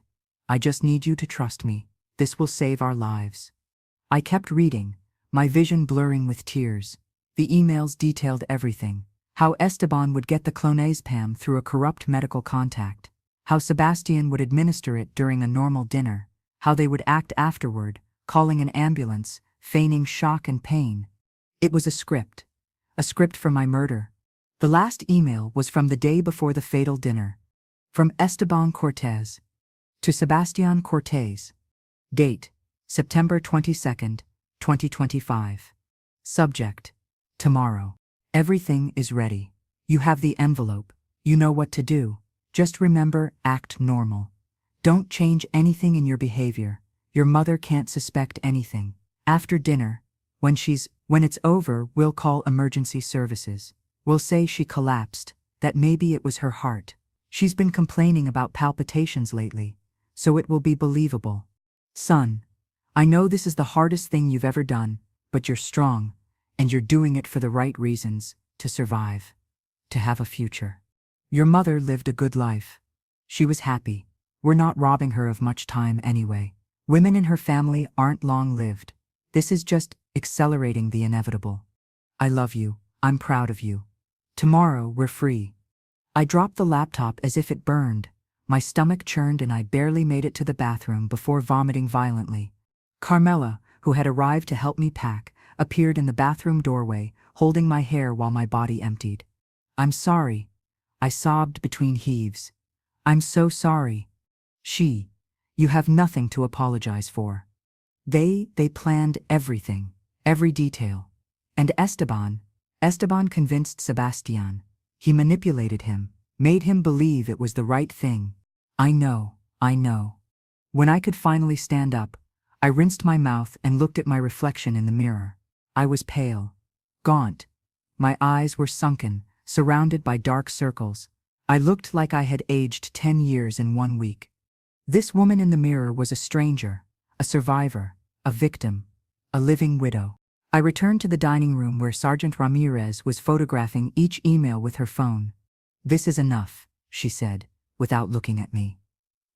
I just need you to trust me. This will save our lives. I kept reading, my vision blurring with tears. The emails detailed everything. How Esteban would get the clonazepam through a corrupt medical contact. How Sebastian would administer it during a normal dinner. How they would act afterward, calling an ambulance, feigning shock and pain. It was a script for my murder. The last email was from the day before the fatal dinner. From Esteban Cortez to Sebastian Cortez. Date, September 22nd, 2025. Subject, tomorrow. Everything is ready. You have the envelope. You know what to do. Just remember, act normal. Don't change anything in your behavior. Your mother can't suspect anything. After dinner, when it's over, we'll call emergency services. We'll say she collapsed, that maybe it was her heart. She's been complaining about palpitations lately, so it will be believable. Son, I know this is the hardest thing you've ever done, but you're strong, and you're doing it for the right reasons, to survive, to have a future. Your mother lived a good life. She was happy. We're not robbing her of much time anyway. Women in her family aren't long-lived. This is just accelerating the inevitable. I love you. I'm proud of you. Tomorrow we're free. I dropped the laptop as if it burned. My stomach churned and I barely made it to the bathroom before vomiting violently. Carmela, who had arrived to help me pack, appeared in the bathroom doorway, holding my hair while my body emptied. I'm sorry. I sobbed between heaves. I'm so sorry. You have nothing to apologize for. They planned everything, every detail. And Esteban Esteban convinced Sebastian. He manipulated him, made him believe it was the right thing. I know. When I could finally stand up, I rinsed my mouth and looked at my reflection in the mirror. I was pale, gaunt. My eyes were sunken, surrounded by dark circles. I looked like I had aged 10 years in 1 week. This woman in the mirror was a stranger, a survivor, a victim, a living widow. I returned to the dining room where Sergeant Ramirez was photographing each email with her phone. "This is enough," she said, without looking at me.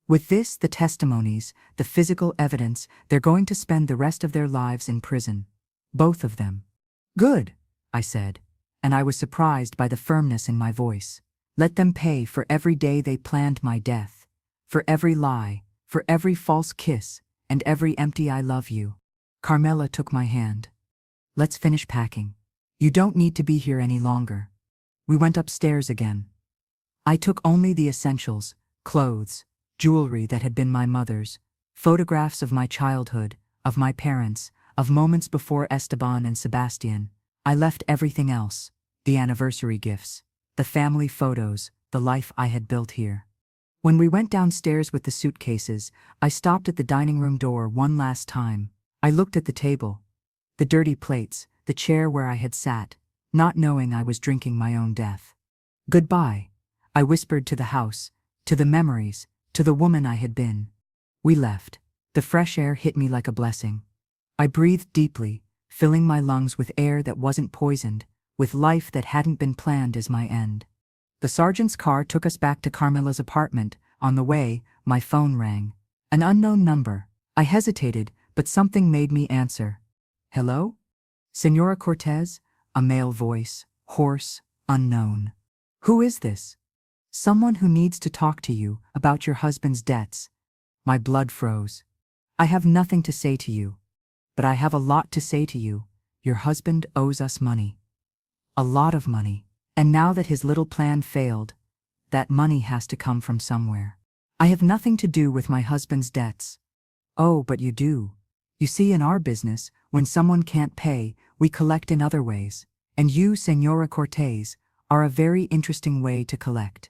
"With this, the testimonies, the physical evidence, they're going to spend the rest of their lives in prison. Both of them." "Good," I said, and I was surprised by the firmness in my voice. "Let them pay for every day they planned my death, for every lie, for every false kiss, and every empty I love you." Carmela took my hand. "Let's finish packing. You don't need to be here any longer." We went upstairs again. I took only the essentials: clothes, jewelry that had been my mother's, photographs of my childhood, of my parents, of moments before Esteban and Sebastian. I left everything else: the anniversary gifts, the family photos, the life I had built here. When we went downstairs with the suitcases, I stopped at the dining room door one last time. I looked at the table, the dirty plates, the chair where I had sat, not knowing I was drinking my own death. "Goodbye," I whispered to the house, to the memories, to the woman I had been. We left. The fresh air hit me like a blessing. I breathed deeply, filling my lungs with air that wasn't poisoned, with life that hadn't been planned as my end. The sergeant's car took us back to Carmela's apartment. On the way, my phone rang. An unknown number. I hesitated, but something made me answer. "Hello? Senora Cortez?" A male voice, hoarse, unknown. "Who is this?" "Someone who needs to talk to you about your husband's debts." My blood froze. "I have nothing to say to you. But I have a lot to say to you. Your husband owes us money. A lot of money. And now that his little plan failed, that money has to come from somewhere. I have nothing to do with my husband's debts." "Oh, but you do. You see, in our business, when someone can't pay, we collect in other ways. And you, Senora Cortez, are a very interesting way to collect."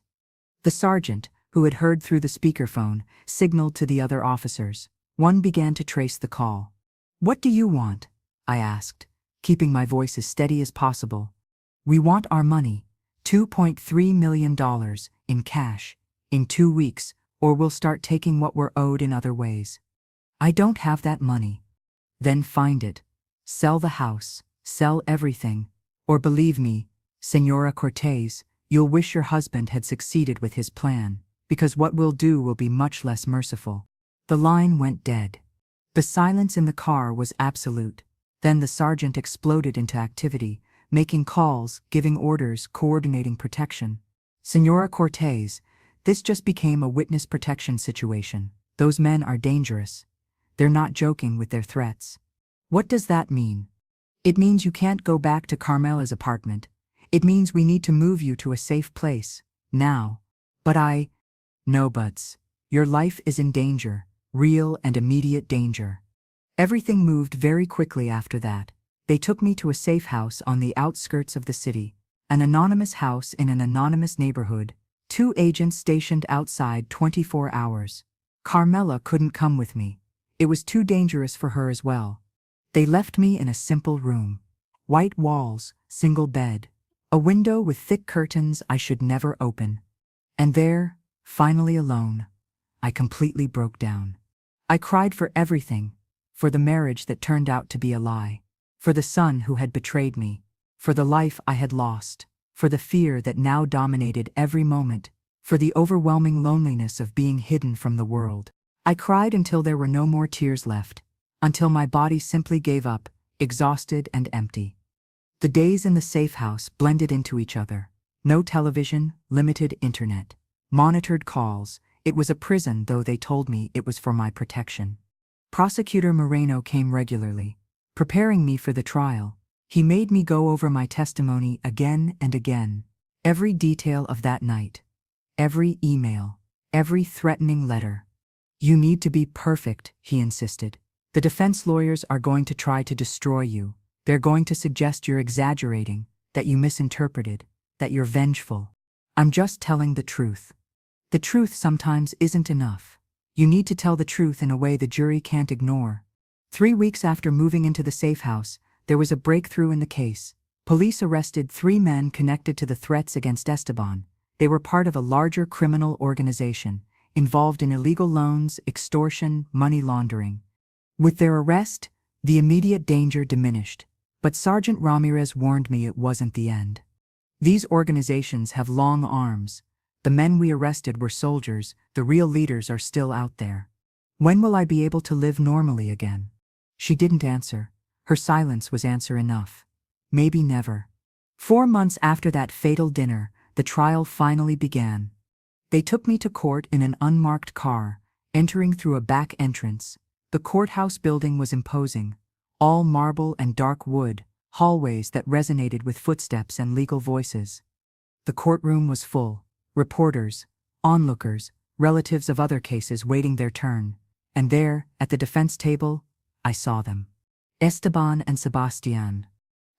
The sergeant, who had heard through the speakerphone, signaled to the other officers. One began to trace the call. "What do you want?" I asked, keeping my voice as steady as possible. "We want our money, $2.3 million, in cash, in 2 weeks, or we'll start taking what we're owed in other ways." "I don't have that money." "Then find it. Sell the house, sell everything. Or believe me, Senora Cortez, you'll wish your husband had succeeded with his plan, because what we'll do will be much less merciful." The line went dead. The silence in the car was absolute. Then the sergeant exploded into activity, making calls, giving orders, coordinating protection. "Senora Cortez, this just became a witness protection situation. Those men are dangerous. They're not joking with their threats." "What does that mean?" "It means you can't go back to Carmela's apartment. It means we need to move you to a safe place, now." "But No buts. Your life is in danger, real and immediate danger." Everything moved very quickly after that. They took me to a safe house on the outskirts of the city, an anonymous house in an anonymous neighborhood, 2 agents stationed outside 24 hours. Carmela couldn't come with me. It was too dangerous for her as well. They left me in a simple room. White walls, single bed, a window with thick curtains I should never open. And there, finally alone, I completely broke down. I cried for everything, for the marriage that turned out to be a lie, for the son who had betrayed me, for the life I had lost, for the fear that now dominated every moment, for the overwhelming loneliness of being hidden from the world. I cried until there were no more tears left, until my body simply gave up, exhausted and empty. The days in the safe house blended into each other. No television, limited internet, monitored calls. It was a prison, though they told me it was for my protection. Prosecutor Moreno came regularly, preparing me for the trial. He made me go over my testimony again and again. Every detail of that night. Every email. Every threatening letter. "You need to be perfect," he insisted. "The defense lawyers are going to try to destroy you. They're going to suggest you're exaggerating, that you misinterpreted, that you're vengeful. I'm just telling the truth. The truth sometimes isn't enough. You need to tell the truth in a way the jury can't ignore. 3 weeks after moving into the safe house, there was a breakthrough in the case. Police arrested 3 men connected to the threats against Esteban. They were part of a larger criminal organization, involved in illegal loans, extortion, money laundering. With their arrest, the immediate danger diminished, but Sergeant Ramirez warned me it wasn't the end. These organizations have long arms. The men we arrested were soldiers, the real leaders are still out there. When will I be able to live normally again? She didn't answer. Her silence was answer enough. Maybe never. 4 months after that fatal dinner, the trial finally began. They took me to court in an unmarked car, entering through a back entrance. The courthouse building was imposing, all marble and dark wood, hallways that resonated with footsteps and legal voices. The courtroom was full, reporters, onlookers, relatives of other cases waiting their turn. And there, at the defense table, I saw them. Esteban and Sebastian.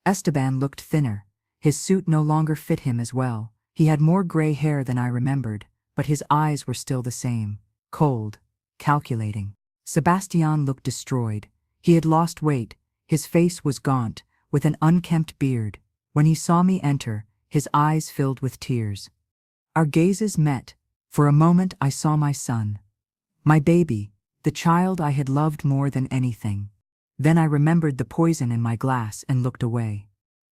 Esteban looked thinner. His suit no longer fit him as well. He had more gray hair than I remembered, but his eyes were still the same, cold, calculating. Sebastian looked destroyed. He had lost weight. His face was gaunt, with an unkempt beard. When he saw me enter, his eyes filled with tears. Our gazes met. For a moment I saw my son. My baby, the child I had loved more than anything. Then I remembered the poison in my glass and looked away.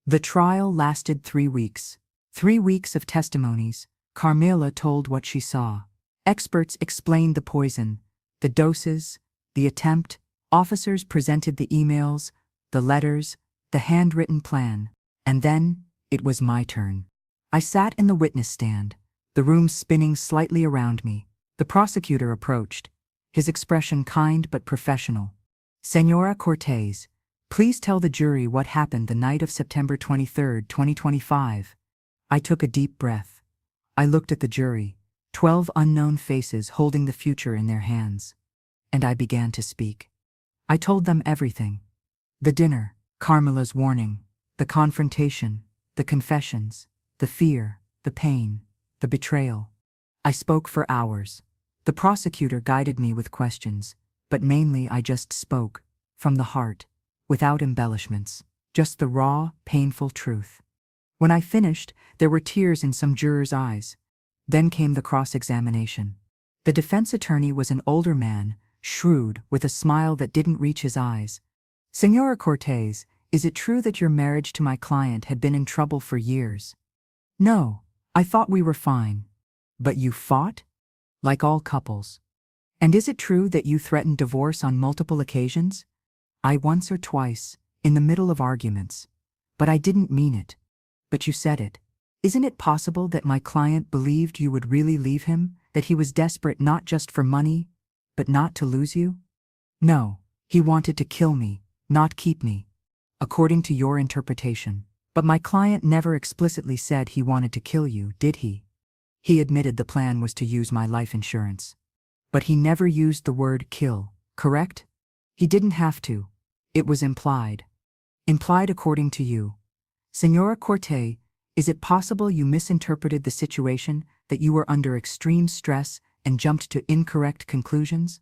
The trial lasted 3 weeks. 3 weeks of testimonies. Carmela told what she saw. Experts explained the poison, the doses, the attempt. Officers presented the emails, the letters, the handwritten plan. And then, it was my turn. I sat in the witness stand, the room spinning slightly around me. The prosecutor approached, his expression kind but professional. Señora Cortez, please tell the jury what happened the night of September 23, 2025. I took a deep breath. I looked at the jury, 12 unknown faces holding the future in their hands. And I began to speak. I told them everything. The dinner, Carmela's warning, the confrontation, the confessions, the fear, the pain, the betrayal. I spoke for hours. The prosecutor guided me with questions, but mainly I just spoke, from the heart, without embellishments, just the raw, painful truth. When I finished, there were tears in some jurors' eyes. Then came the cross-examination. The defense attorney was an older man, shrewd, with a smile that didn't reach his eyes. Señora Cortez, is it true that your marriage to my client had been in trouble for years? No, I thought we were fine. But you fought? Like all couples. And is it true that you threatened divorce on multiple occasions? I once or twice, in the middle of arguments. But I didn't mean it. But you said it. Isn't it possible that my client believed you would really leave him, that he was desperate not just for money, but not to lose you? No, he wanted to kill me, not keep me. According to your interpretation. But my client never explicitly said he wanted to kill you, did he? He admitted the plan was to use my life insurance. But he never used the word kill, correct? He didn't have to. It was implied. Implied according to you. Señora Cortez, is it possible you misinterpreted the situation, that you were under extreme stress and jumped to incorrect conclusions?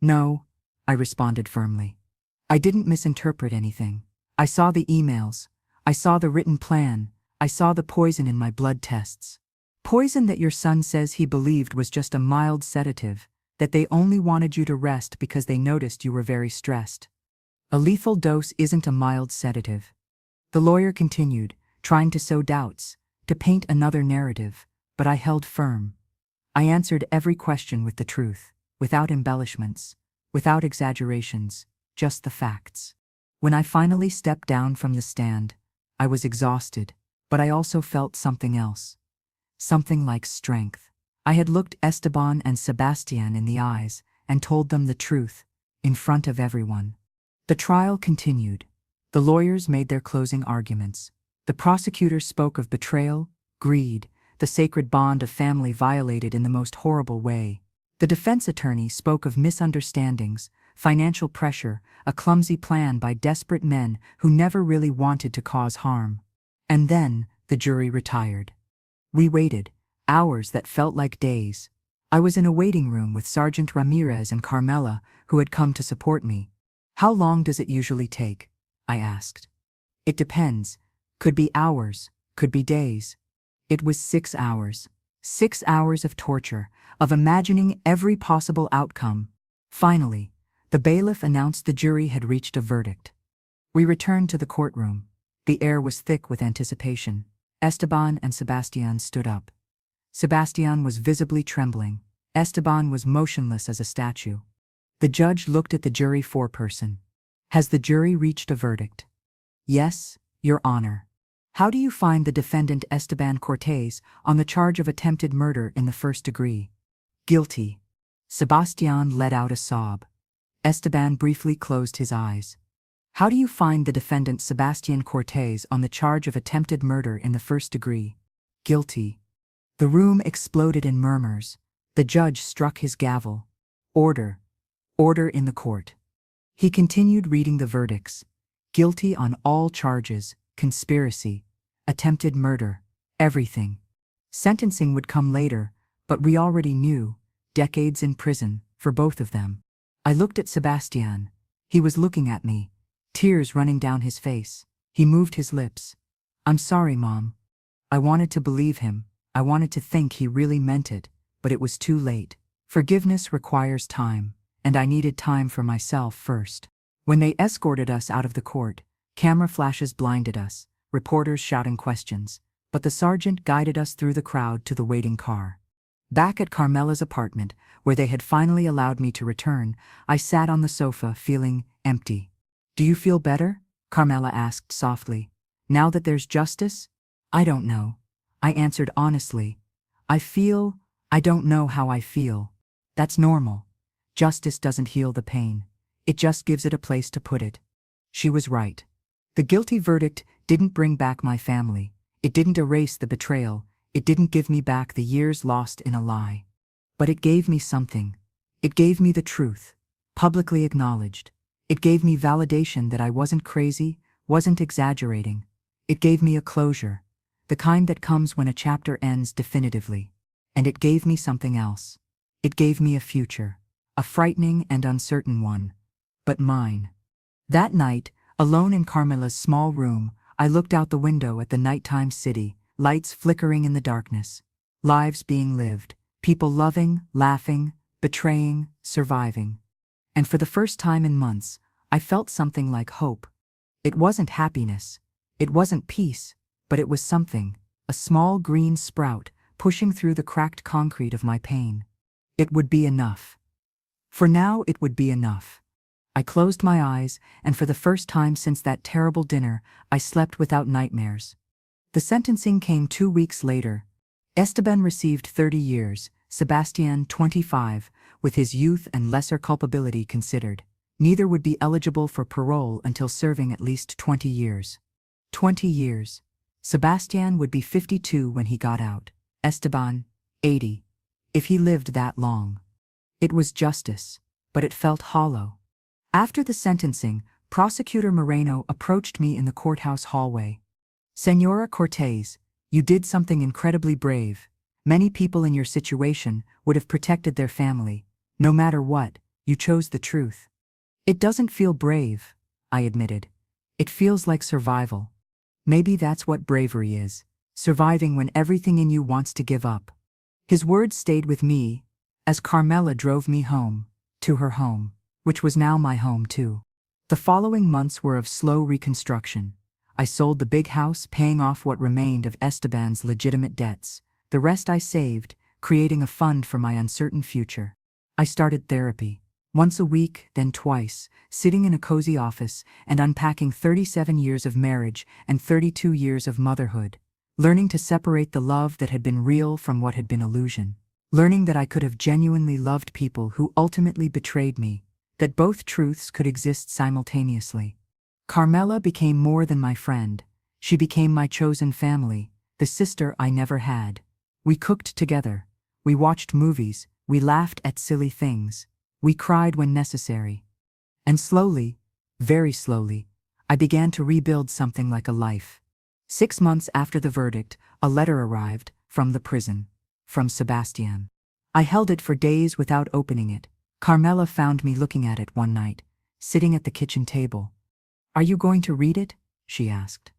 No, I responded firmly. I didn't misinterpret anything. I saw the emails. I saw the written plan. I saw the poison in my blood tests. Poison that your son says he believed was just a mild sedative, that they only wanted you to rest because they noticed you were very stressed. A lethal dose isn't a mild sedative. The lawyer continued, trying to sow doubts, to paint another narrative, but I held firm. I answered every question with the truth, without embellishments, without exaggerations, just the facts. When I finally stepped down from the stand, I was exhausted, but I also felt something else. Something like strength. I had looked Esteban and Sebastian in the eyes and told them the truth, in front of everyone. The trial continued. The lawyers made their closing arguments. The prosecutor spoke of betrayal, greed, the sacred bond of family violated in the most horrible way. The defense attorney spoke of misunderstandings, financial pressure, a clumsy plan by desperate men who never really wanted to cause harm. And then the jury retired. We waited, hours that felt like days. I was in a waiting room with Sergeant Ramirez and Carmela, who had come to support me. "How long does it usually take?" I asked. "It depends. Could be hours, could be days." It was 6 hours. 6 hours of torture, of imagining every possible outcome. Finally, the bailiff announced the jury had reached a verdict. We returned to the courtroom. The air was thick with anticipation. Esteban and Sebastian stood up. Sebastian was visibly trembling. Esteban was motionless as a statue. The judge looked at the jury foreperson. "Has the jury reached a verdict?" "Yes, Your Honor." "How do you find the defendant Esteban Cortés on the charge of attempted murder in the first degree?" "Guilty." Sebastian let out a sob. Esteban briefly closed his eyes. "How do you find the defendant Sebastian Cortés on the charge of attempted murder in the first degree?" "Guilty." The room exploded in murmurs. The judge struck his gavel. "Order. Order in the court." He continued reading the verdicts. Guilty on all charges, conspiracy, attempted murder, everything. Sentencing would come later, but we already knew, decades in prison, for both of them. I looked at Sebastian. He was looking at me, tears running down his face. He moved his lips. "I'm sorry, Mom." I wanted to believe him. I wanted to think he really meant it, but it was too late. Forgiveness requires time, and I needed time for myself first. When they escorted us out of the court, camera flashes blinded us, reporters shouting questions, but the sergeant guided us through the crowd to the waiting car. Back at Carmela's apartment, where they had finally allowed me to return, I sat on the sofa feeling empty. "Do you feel better?" Carmela asked softly. "Now that there's justice?" "I don't know," I answered honestly. I don't know how I feel. That's normal. Justice doesn't heal the pain. It just gives it a place to put it." She was right. The guilty verdict didn't bring back my family. It didn't erase the betrayal. It didn't give me back the years lost in a lie. But it gave me something. It gave me the truth, publicly acknowledged. It gave me validation that I wasn't crazy, wasn't exaggerating. It gave me a closure, the kind that comes when a chapter ends definitively. And it gave me something else. It gave me a future, a frightening and uncertain one, but mine. That night, alone in Carmela's small room, I looked out the window at the nighttime city, lights flickering in the darkness, lives being lived, people loving, laughing, betraying, surviving. And for the first time in months, I felt something like hope. It wasn't happiness, it wasn't peace, but it was something, a small green sprout pushing through the cracked concrete of my pain. It would be enough. For now, it would be enough. I closed my eyes, and for the first time since that terrible dinner, I slept without nightmares. The sentencing came 2 weeks later. Esteban received 30 years, Sebastian 25, with his youth and lesser culpability considered. Neither would be eligible for parole until serving at least 20 years. 20 years. Sebastian would be 52 when he got out. Esteban, 80. If he lived that long. It was justice, but it felt hollow. After the sentencing, Prosecutor Moreno approached me in the courthouse hallway. "Señora Cortés, you did something incredibly brave. Many people in your situation would have protected their family. No matter what, you chose the truth." "It doesn't feel brave," I admitted. "It feels like survival." "Maybe that's what bravery is, surviving when everything in you wants to give up." His words stayed with me as Carmela drove me home, to her home, which was now my home too. The following months were of slow reconstruction. I sold the big house, paying off what remained of Esteban's legitimate debts. The rest I saved, creating a fund for my uncertain future. I started therapy. Once a week, then twice, sitting in a cozy office and unpacking 37 years of marriage and 32 years of motherhood. Learning to separate the love that had been real from what had been illusion. Learning that I could have genuinely loved people who ultimately betrayed me, that both truths could exist simultaneously. Carmela became more than my friend. She became my chosen family, the sister I never had. We cooked together. We watched movies. We laughed at silly things. We cried when necessary. And slowly, very slowly, I began to rebuild something like a life. 6 months after the verdict, a letter arrived from the prison, from Sebastian. I held it for days without opening it. Carmela found me looking at it one night, sitting at the kitchen table. "Are you going to read it?" she asked.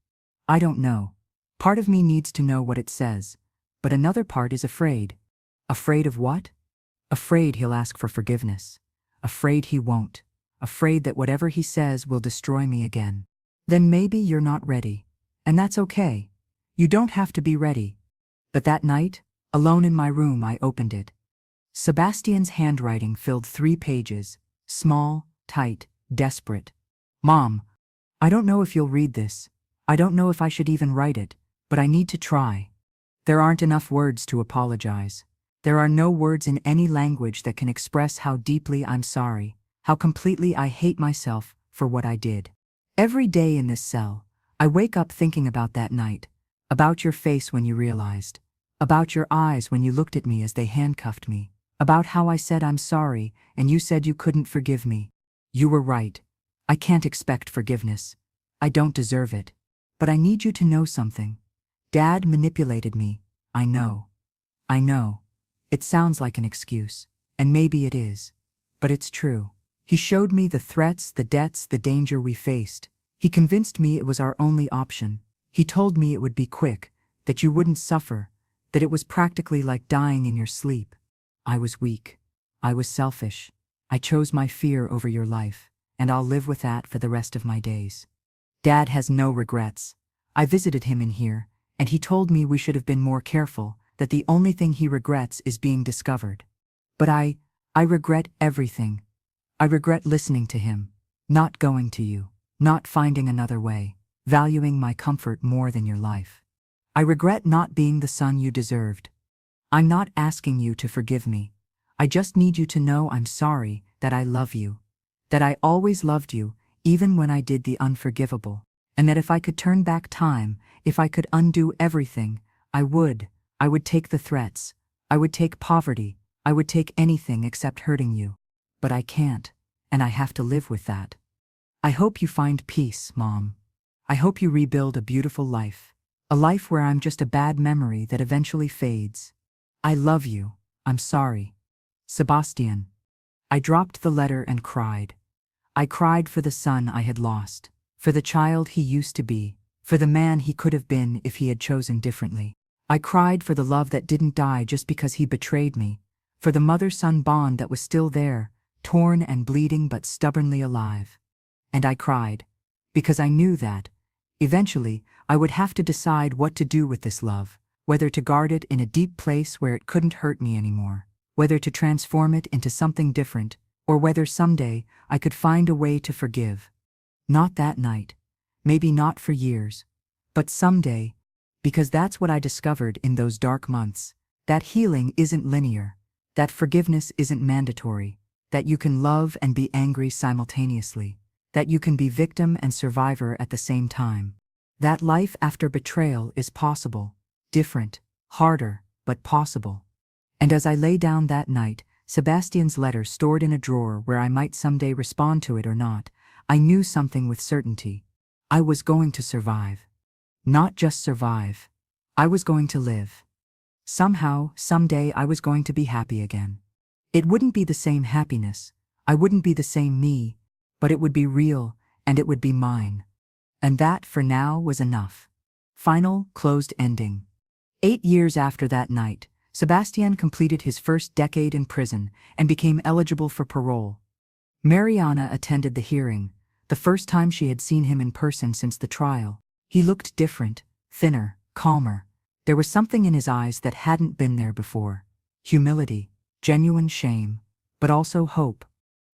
"I don't know. Part of me needs to know what it says, but another part is afraid." "Afraid of what?" "Afraid he'll ask for forgiveness. Afraid he won't. Afraid that whatever he says will destroy me again." "Then maybe you're not ready. And that's okay. You don't have to be ready." But that night, alone in my room, I opened it. Sebastian's handwriting filled 3 pages, small, tight, desperate. "Mom, I don't know if you'll read this. I don't know if I should even write it, but I need to try. There aren't enough words to apologize. There are no words in any language that can express how deeply I'm sorry, how completely I hate myself for what I did. Every day in this cell, I wake up thinking about that night, about your face when you realized, about your eyes when you looked at me as they handcuffed me, about how I said I'm sorry and you said you couldn't forgive me. You were right. I can't expect forgiveness. I don't deserve it. But I need you to know something. Dad manipulated me. I know. I know. It sounds like an excuse, and maybe it is. But it's true. He showed me the threats, the debts, the danger we faced. He convinced me it was our only option. He told me it would be quick, that you wouldn't suffer, that it was practically like dying in your sleep. I was weak. I was selfish. I chose my fear over your life, and I'll live with that for the rest of my days. Dad has no regrets. I visited him in here, and he told me we should have been more careful, that the only thing he regrets is being discovered. But I regret everything. I regret listening to him, not going to you, not finding another way, valuing my comfort more than your life. I regret not being the son you deserved. I'm not asking you to forgive me. I just need you to know I'm sorry, that I love you, that I always loved you, even when I did the unforgivable, and that if I could turn back time, if I could undo everything, I would take the threats, I would take poverty, I would take anything except hurting you. But I can't, and I have to live with that. I hope you find peace, Mom. I hope you rebuild a beautiful life, a life where I'm just a bad memory that eventually fades. I love you. I'm sorry. Sebastian." I dropped the letter and cried. I cried for the son I had lost, for the child he used to be, for the man he could have been if he had chosen differently. I cried for the love that didn't die just because he betrayed me, for the mother-son bond that was still there, torn and bleeding but stubbornly alive. And I cried, because I knew that, eventually, I would have to decide what to do with this love, whether to guard it in a deep place where it couldn't hurt me anymore, whether to transform it into something different, or whether someday I could find a way to forgive. Not that night, maybe not for years, but someday, because that's what I discovered in those dark months, that healing isn't linear, that forgiveness isn't mandatory, that you can love and be angry simultaneously, that you can be victim and survivor at the same time, that life after betrayal is possible, different, harder, but possible. And as I lay down that night, Sebastian's letter stored in a drawer where I might someday respond to it or not, I knew something with certainty. I was going to survive. Not just survive. I was going to live. Somehow, someday I was going to be happy again. It wouldn't be the same happiness, I wouldn't be the same me, but it would be real, and it would be mine. And that, for now, was enough. Final, closed ending. 8 years after that night, Sebastian completed his first decade in prison and became eligible for parole. Mariana attended the hearing, the first time she had seen him in person since the trial. He looked different, thinner, calmer. There was something in his eyes that hadn't been there before. Humility, genuine shame, but also hope.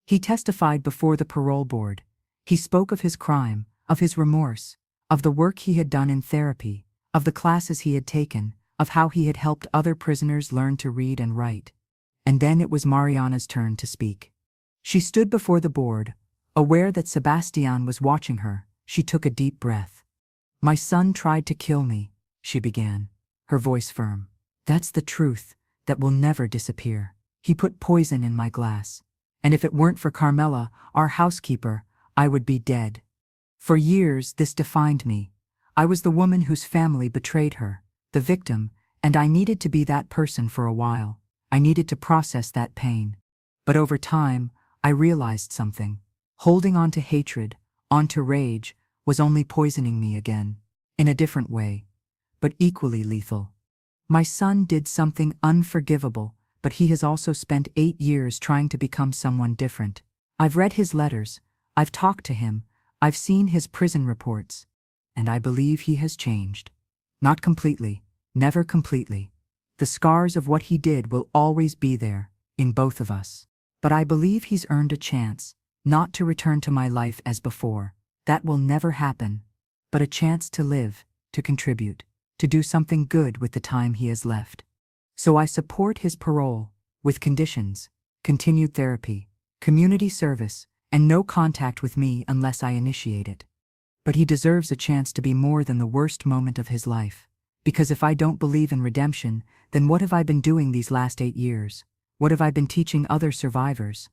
He testified before the parole board. He spoke of his crime, of his remorse, of the work he had done in therapy, of the classes he had taken, of how he had helped other prisoners learn to read and write. And then it was Mariana's turn to speak. She stood before the board, aware that Sebastian was watching her. She took a deep breath. "My son tried to kill me," she began, her voice firm. "That's the truth, that will never disappear. He put poison in my glass. And if it weren't for Carmela, our housekeeper, I would be dead. For years this defined me. I was the woman whose family betrayed her, the victim, and I needed to be that person for a while. I needed to process that pain. But over time, I realized something. Holding on to hatred, on to rage, was only poisoning me again. In a different way, but equally lethal. My son did something unforgivable, but he has also spent 8 years trying to become someone different. I've read his letters, I've talked to him, I've seen his prison reports, and I believe he has changed. Not completely, never completely. The scars of what he did will always be there, in both of us. But I believe he's earned a chance, not to return to my life as before. That will never happen. But a chance to live, to contribute, to do something good with the time he has left. So I support his parole, with conditions: continued therapy, community service, and no contact with me unless I initiate it. But he deserves a chance to be more than the worst moment of his life. Because if I don't believe in redemption, then what have I been doing these last 8 years? What have I been teaching other survivors?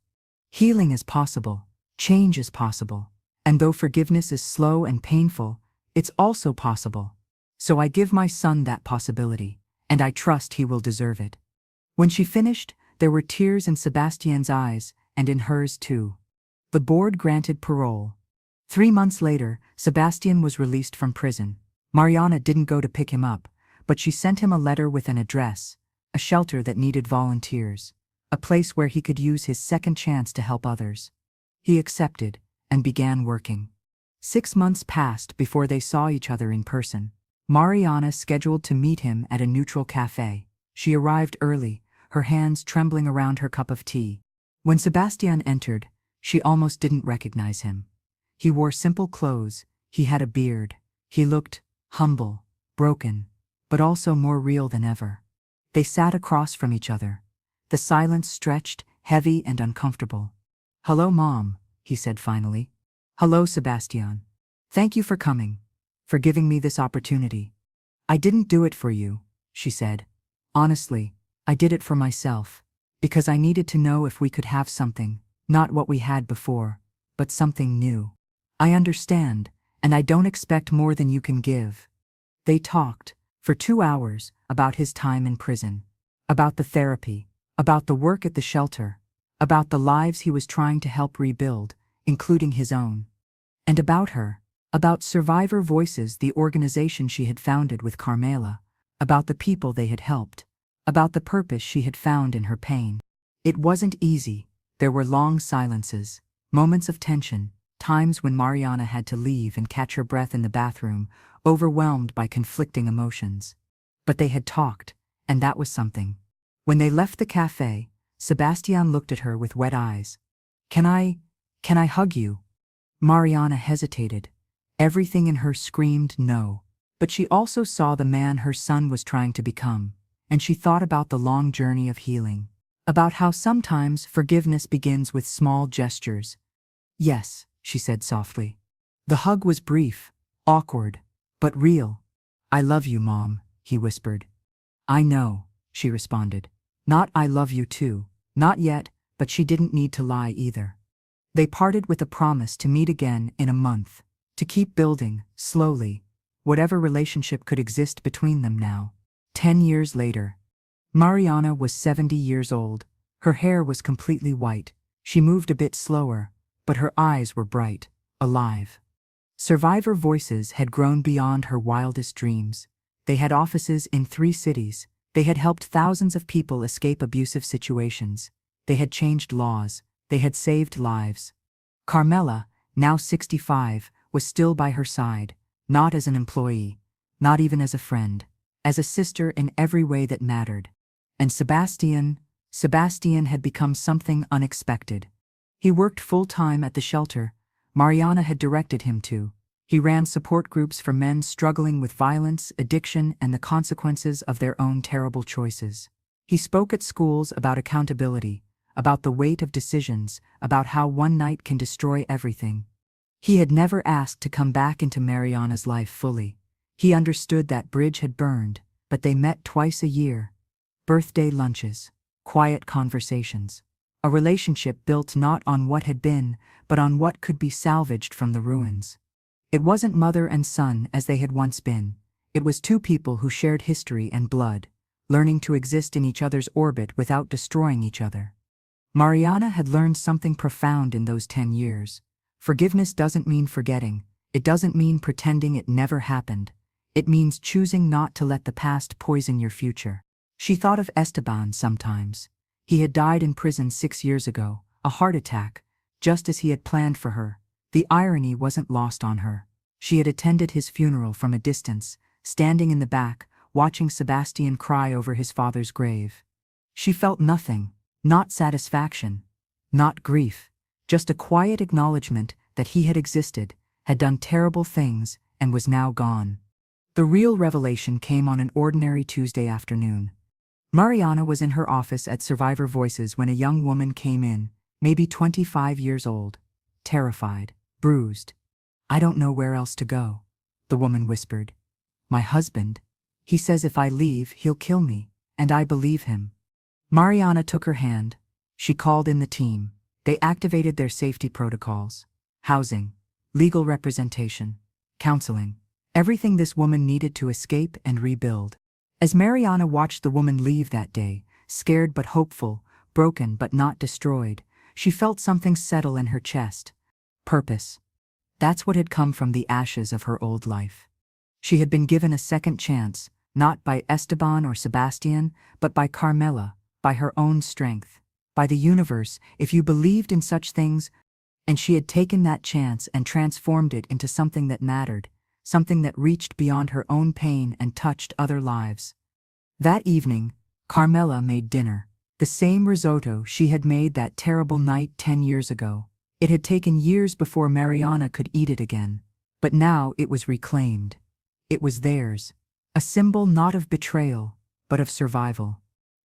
Healing is possible, change is possible, and though forgiveness is slow and painful, it's also possible. So I give my son that possibility, and I trust he will deserve it. When she finished, there were tears in Sebastian's eyes, and in hers too. The board granted parole. 3 months later, Sebastian was released from prison. Mariana didn't go to pick him up, but she sent him a letter with an address, a shelter that needed volunteers, a place where he could use his second chance to help others. He accepted, and began working. 6 months passed before they saw each other in person. Mariana scheduled to meet him at a neutral cafe. She arrived early, her hands trembling around her cup of tea. When Sebastian entered, she almost didn't recognize him. He wore simple clothes, he had a beard, he looked humble, broken, but also more real than ever. They sat across from each other. The silence stretched, heavy and uncomfortable. "Hello, Mom," he said finally. "Hello, Sebastian. Thank you for coming, for giving me this opportunity." "I didn't do it for you," she said. "Honestly, I did it for myself, because I needed to know if we could have something, not what we had before, but something new. I understand, and I don't expect more than you can give." They talked, for 2 hours, about his time in prison, about the therapy, about the work at the shelter, about the lives he was trying to help rebuild, including his own, and about her, about Survivor Voices, the organization she had founded with Carmela, about the people they had helped, about the purpose she had found in her pain. It wasn't easy. There were long silences, moments of tension, times when Mariana had to leave and catch her breath in the bathroom, overwhelmed by conflicting emotions. But they had talked, and that was something. When they left the cafe, Sebastian looked at her with wet eyes. Can I hug you?" Mariana hesitated. Everything in her screamed no. But she also saw the man her son was trying to become, and she thought about the long journey of healing, about how sometimes forgiveness begins with small gestures. "Yes," she said softly. The hug was brief, awkward, but real. "I love you, Mom," he whispered. "I know," she responded. Not "I love you too," not yet, but she didn't need to lie either. They parted with a promise to meet again in a month, to keep building, slowly, whatever relationship could exist between them now. 10 years later. Mariana was 70 years old. Her hair was completely white. She moved a bit slower, but her eyes were bright, alive. Survivor Voices had grown beyond her wildest dreams. They had offices in 3 cities. They had helped thousands of people escape abusive situations. They had changed laws. They had saved lives. Carmela, now 65, was still by her side, not as an employee, not even as a friend, as a sister in every way that mattered. And Sebastian had become something unexpected. He worked full-time at the shelter Mariana had directed him to. He ran support groups for men struggling with violence, addiction, and the consequences of their own terrible choices. He spoke at schools about accountability, about the weight of decisions, about how one night can destroy everything. He had never asked to come back into Mariana's life fully. He understood that bridge had burned, but they met twice a year. Birthday lunches, quiet conversations. A relationship built not on what had been, but on what could be salvaged from the ruins. It wasn't mother and son as they had once been. It was two people who shared history and blood, learning to exist in each other's orbit without destroying each other. Mariana had learned something profound in those 10 years. Forgiveness doesn't mean forgetting. It doesn't mean pretending it never happened. It means choosing not to let the past poison your future. She thought of Esteban sometimes. He had died in prison 6 years ago, a heart attack, just as he had planned for her. The irony wasn't lost on her. She had attended his funeral from a distance, standing in the back, watching Sebastian cry over his father's grave. She felt nothing, not satisfaction, not grief, just a quiet acknowledgement that he had existed, had done terrible things, and was now gone. The real revelation came on an ordinary Tuesday afternoon. Mariana was in her office at Survivor Voices when a young woman came in, maybe 25 years old, terrified, bruised. "I don't know where else to go," the woman whispered. "My husband, he says if I leave, he'll kill me, and I believe him." Mariana took her hand. She called in the team. They activated their safety protocols. Housing, legal representation, counseling, everything this woman needed to escape and rebuild. As Mariana watched the woman leave that day, scared but hopeful, broken but not destroyed, she felt something settle in her chest. Purpose. That's what had come from the ashes of her old life. She had been given a second chance, not by Esteban or Sebastian, but by Carmela, by her own strength, by the universe, if you believed in such things. And she had taken that chance and transformed it into something that mattered, something that reached beyond her own pain and touched other lives. That evening, Carmela made dinner, the same risotto she had made that terrible night 10 years ago. It had taken years before Mariana could eat it again, but now it was reclaimed. It was theirs, a symbol not of betrayal, but of survival.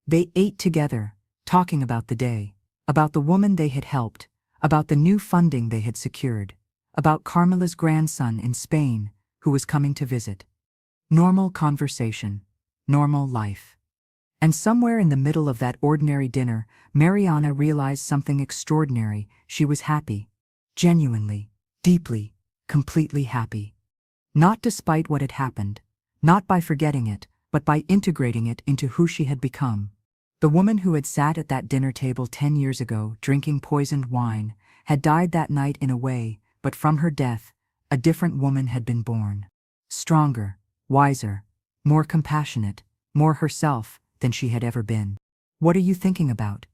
They ate together, talking about the day, about the woman they had helped, about the new funding they had secured, about Carmela's grandson in Spain, who was coming to visit. Normal conversation, normal life. And somewhere in the middle of that ordinary dinner, Mariana realized something extraordinary. She was happy. Genuinely, deeply, completely happy. Not despite what had happened, not by forgetting it, but by integrating it into who she had become. The woman who had sat at that dinner table 10 years ago, drinking poisoned wine, had died that night in a way, but from her death, a different woman had been born. Stronger, wiser, more compassionate, more herself than she had ever been. "What are you thinking about?"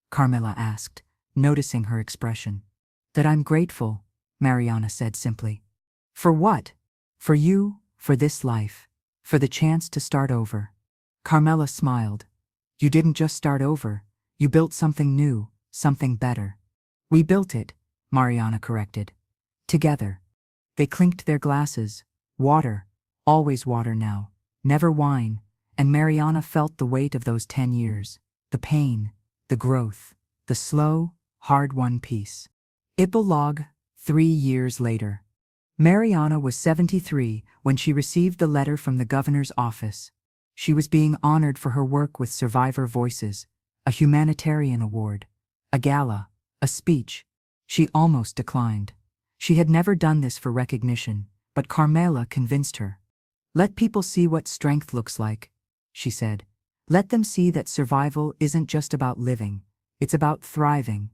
Carmela asked, noticing her expression. "That I'm grateful," Mariana said simply. "For what?" "For you, for this life, for the chance to start over." Carmela smiled. "You didn't just start over, you built something new, something better." "We built it," Mariana corrected. "Together." They clinked their glasses. Water, always water now, never wine, and Mariana felt the weight of those 10 years, the pain, the growth, the slow, hard-won peace. Epilogue, 3 years later. Mariana was 73 when she received the letter from the governor's office. She was being honored for her work with Survivor Voices, a humanitarian award, a gala, a speech. She almost declined. She had never done this for recognition, but Carmela convinced her. "Let people see what strength looks like," she said. "Let them see that survival isn't just about living, it's about thriving."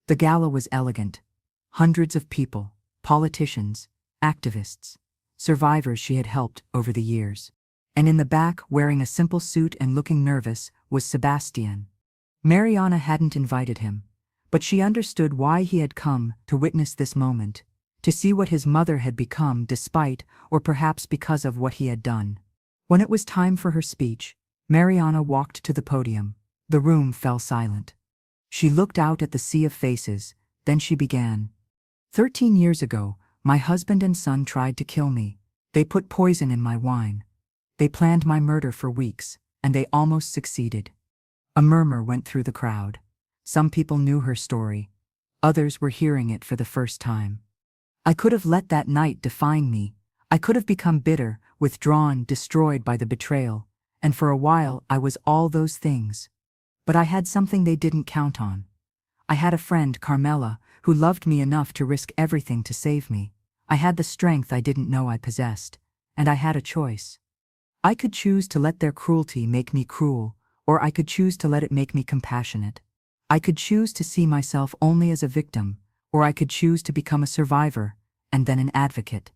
The gala was elegant. Hundreds of people, politicians, activists, survivors she had helped over the years. And in the back, wearing a simple suit and looking nervous, was Sebastian. Mariana hadn't invited him, but she understood why he had come to witness this moment, to see what his mother had become despite, or perhaps because of what he had done. When it was time for her speech, Mariana walked to the podium. The room fell silent. She looked out at the sea of faces, then she began. 13 years ago, my husband and son tried to kill me. They put poison in my wine. They planned my murder for weeks, and they almost succeeded." A murmur went through the crowd. Some people knew her story. Others were hearing it for the first time. "I could have let that night define me. I could have become bitter, withdrawn, destroyed by the betrayal, and for a while I was all those things. But I had something they didn't count on. I had a friend, Carmela, who loved me enough to risk everything to save me. I had the strength I didn't know I possessed, and I had a choice. I could choose to let their cruelty make me cruel, or I could choose to let it make me compassionate. I could choose to see myself only as a victim, or I could choose to become a survivor, and then an advocate.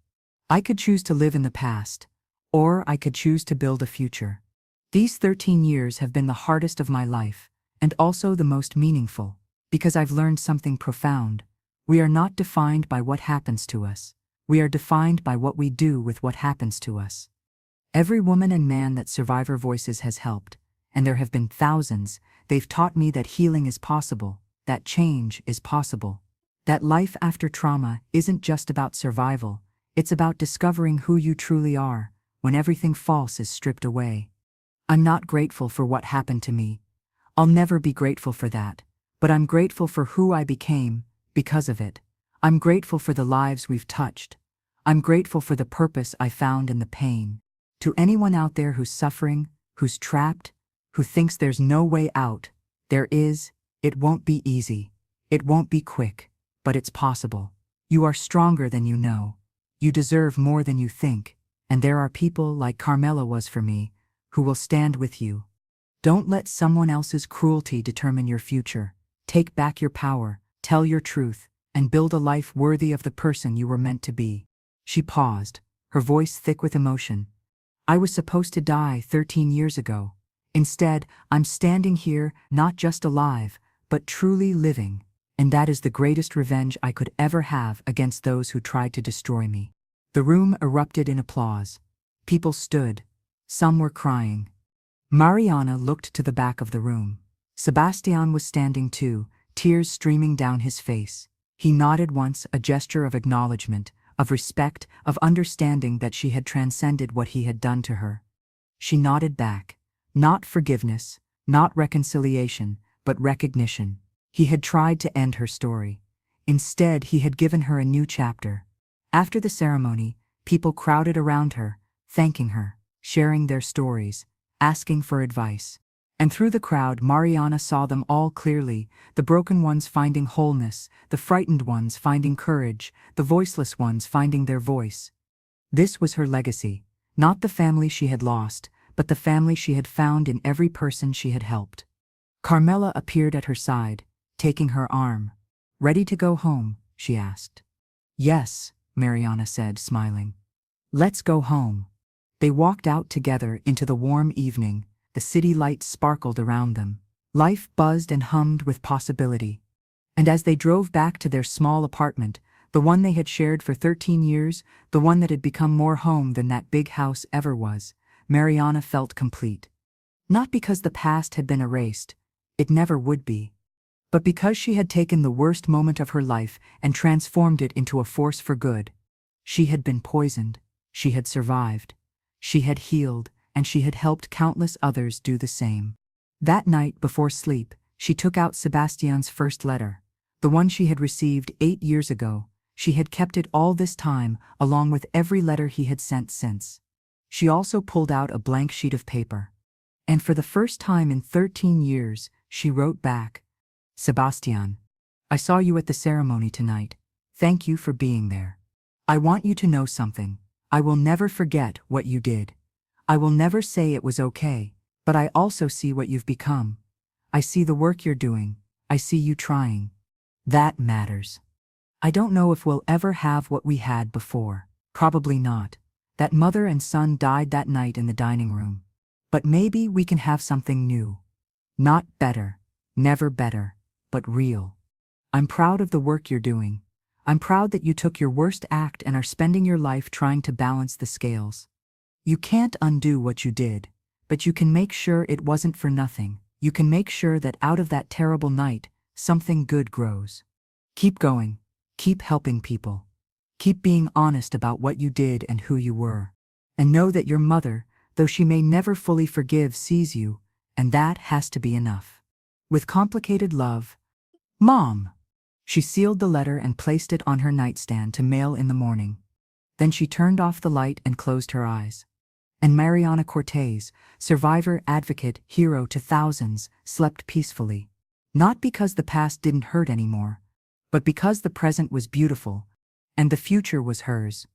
I could choose to live in the past, or I could choose to build a future. These 13 years have been the hardest of my life, and also the most meaningful, because I've learned something profound. We are not defined by what happens to us. We are defined by what we do with what happens to us. Every woman and man that Survivor Voices has helped, and there have been thousands, they've taught me that healing is possible, that change is possible, that life after trauma isn't just about survival, it's about discovering who you truly are, when everything false is stripped away. I'm not grateful for what happened to me. I'll never be grateful for that, but I'm grateful for who I became because of it. I'm grateful for the lives we've touched. I'm grateful for the purpose I found in the pain. To anyone out there who's suffering, who's trapped, who thinks there's no way out, there is. It won't be easy. It won't be quick, but it's possible. You are stronger than you know. You deserve more than you think, and there are people like Carmela was for me, who will stand with you. Don't let someone else's cruelty determine your future. Take back your power, tell your truth, and build a life worthy of the person you were meant to be. She paused, her voice thick with emotion. I was supposed to die 13 years ago. Instead, I'm standing here, not just alive, but truly living, and that is the greatest revenge I could ever have against those who tried to destroy me. The room erupted in applause. People stood. Some were crying. Mariana looked to the back of the room. Sebastian was standing too, tears streaming down his face. He nodded once, a gesture of acknowledgement, of respect, of understanding that she had transcended what he had done to her. She nodded back. Not forgiveness, not reconciliation, but recognition. He had tried to end her story. Instead, he had given her a new chapter. After the ceremony, people crowded around her, thanking her, sharing their stories, asking for advice. And through the crowd, Mariana saw them all clearly, the broken ones finding wholeness, the frightened ones finding courage, the voiceless ones finding their voice. This was her legacy, not the family she had lost, but the family she had found in every person she had helped. Carmela appeared at her side, taking her arm. Ready to go home? She asked. Yes, Mariana said, smiling. Let's go home. They walked out together into the warm evening. The city lights sparkled around them. Life buzzed and hummed with possibility. And as they drove back to their small apartment, the one they had shared for 13 years, the one that had become more home than that big house ever was, Mariana felt complete. Not because the past had been erased, it never would be, but because she had taken the worst moment of her life and transformed it into a force for good. She had been poisoned, she had survived, she had healed, and she had helped countless others do the same. That night before sleep, she took out Sebastian's first letter, the one she had received 8 years ago. She had kept it all this time, along with every letter he had sent since. She also pulled out a blank sheet of paper. And for the first time in 13 years, she wrote back, Sebastian, I saw you at the ceremony tonight. Thank you for being there. I want you to know something. I will never forget what you did. I will never say it was okay, but I also see what you've become. I see the work you're doing. I see you trying. That matters. I don't know if we'll ever have what we had before. Probably not. That mother and son died that night in the dining room. But maybe we can have something new. Not better, never better, but real. I'm proud of the work you're doing. I'm proud that you took your worst act and are spending your life trying to balance the scales. You can't undo what you did, but you can make sure it wasn't for nothing. You can make sure that out of that terrible night, something good grows. Keep going. Keep helping people. Keep being honest about what you did and who you were. And know that your mother, though she may never fully forgive, sees you, and that has to be enough. With complicated love, Mom. She sealed the letter and placed it on her nightstand to mail in the morning. Then she turned off the light and closed her eyes. And Mariana Cortez, survivor, advocate, hero to thousands, slept peacefully. Not because the past didn't hurt anymore, but because the present was beautiful, And the future was hers.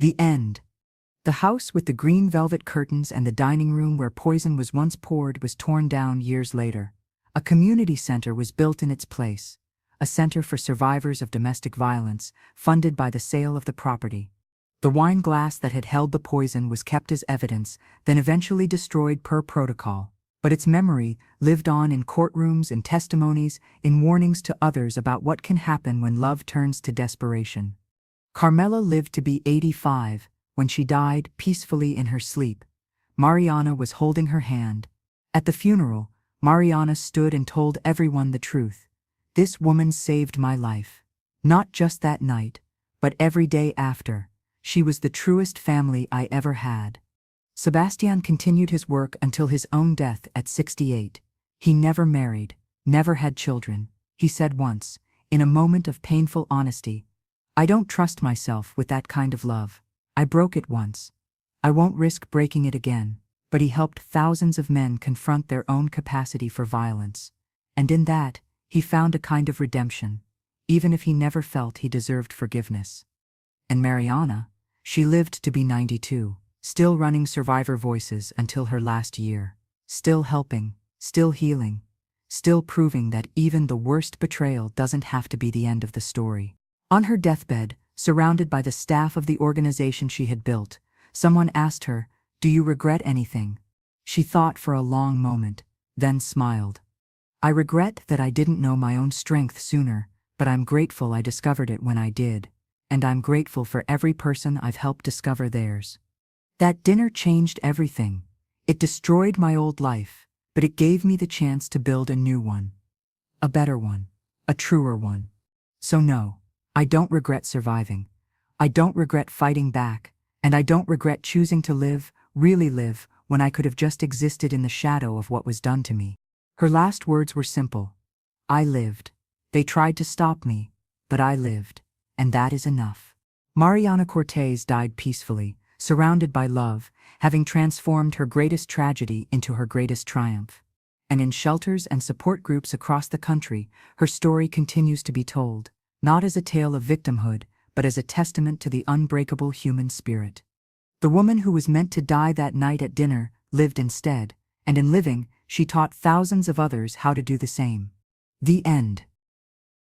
The end. The house with the green velvet curtains and the dining room where poison was once poured was torn down years later. A community center was built in its place, a center for survivors of domestic violence, funded by the sale of the property. The wine glass that had held the poison was kept as evidence, then eventually destroyed per protocol. But its memory lived on in courtrooms, in testimonies, in warnings to others about what can happen when love turns to desperation. Carmela lived to be 85. When she died peacefully in her sleep, Mariana was holding her hand. At the funeral, Mariana stood and told everyone the truth. This woman saved my life. Not just that night, but every day after. She was the truest family I ever had. Sebastian continued his work until his own death at 68. He never married, never had children. He said once, in a moment of painful honesty, "I don't trust myself with that kind of love. I broke it once. I won't risk breaking it again." But he helped thousands of men confront their own capacity for violence. And in that, he found a kind of redemption, even if he never felt he deserved forgiveness. And Mariana, she lived to be 92, still running Survivor Voices until her last year, still helping, still healing, still proving that even the worst betrayal doesn't have to be the end of the story. On her deathbed, surrounded by the staff of the organization she had built, someone asked her, "Do you regret anything?" She thought for a long moment, then smiled. "I regret that I didn't know my own strength sooner, but I'm grateful I discovered it when I did, and I'm grateful for every person I've helped discover theirs." That dinner changed everything. It destroyed my old life, but it gave me the chance to build a new one. A better one. A truer one. So no, I don't regret surviving. I don't regret fighting back, and I don't regret choosing to live, really live, when I could have just existed in the shadow of what was done to me. Her last words were simple. I lived. They tried to stop me, but I lived, and that is enough. Mariana Cortez died peacefully, surrounded by love, having transformed her greatest tragedy into her greatest triumph. And in shelters and support groups across the country, her story continues to be told, not as a tale of victimhood, but as a testament to the unbreakable human spirit. The woman who was meant to die that night at dinner lived instead, and in living, she taught thousands of others how to do the same. The end.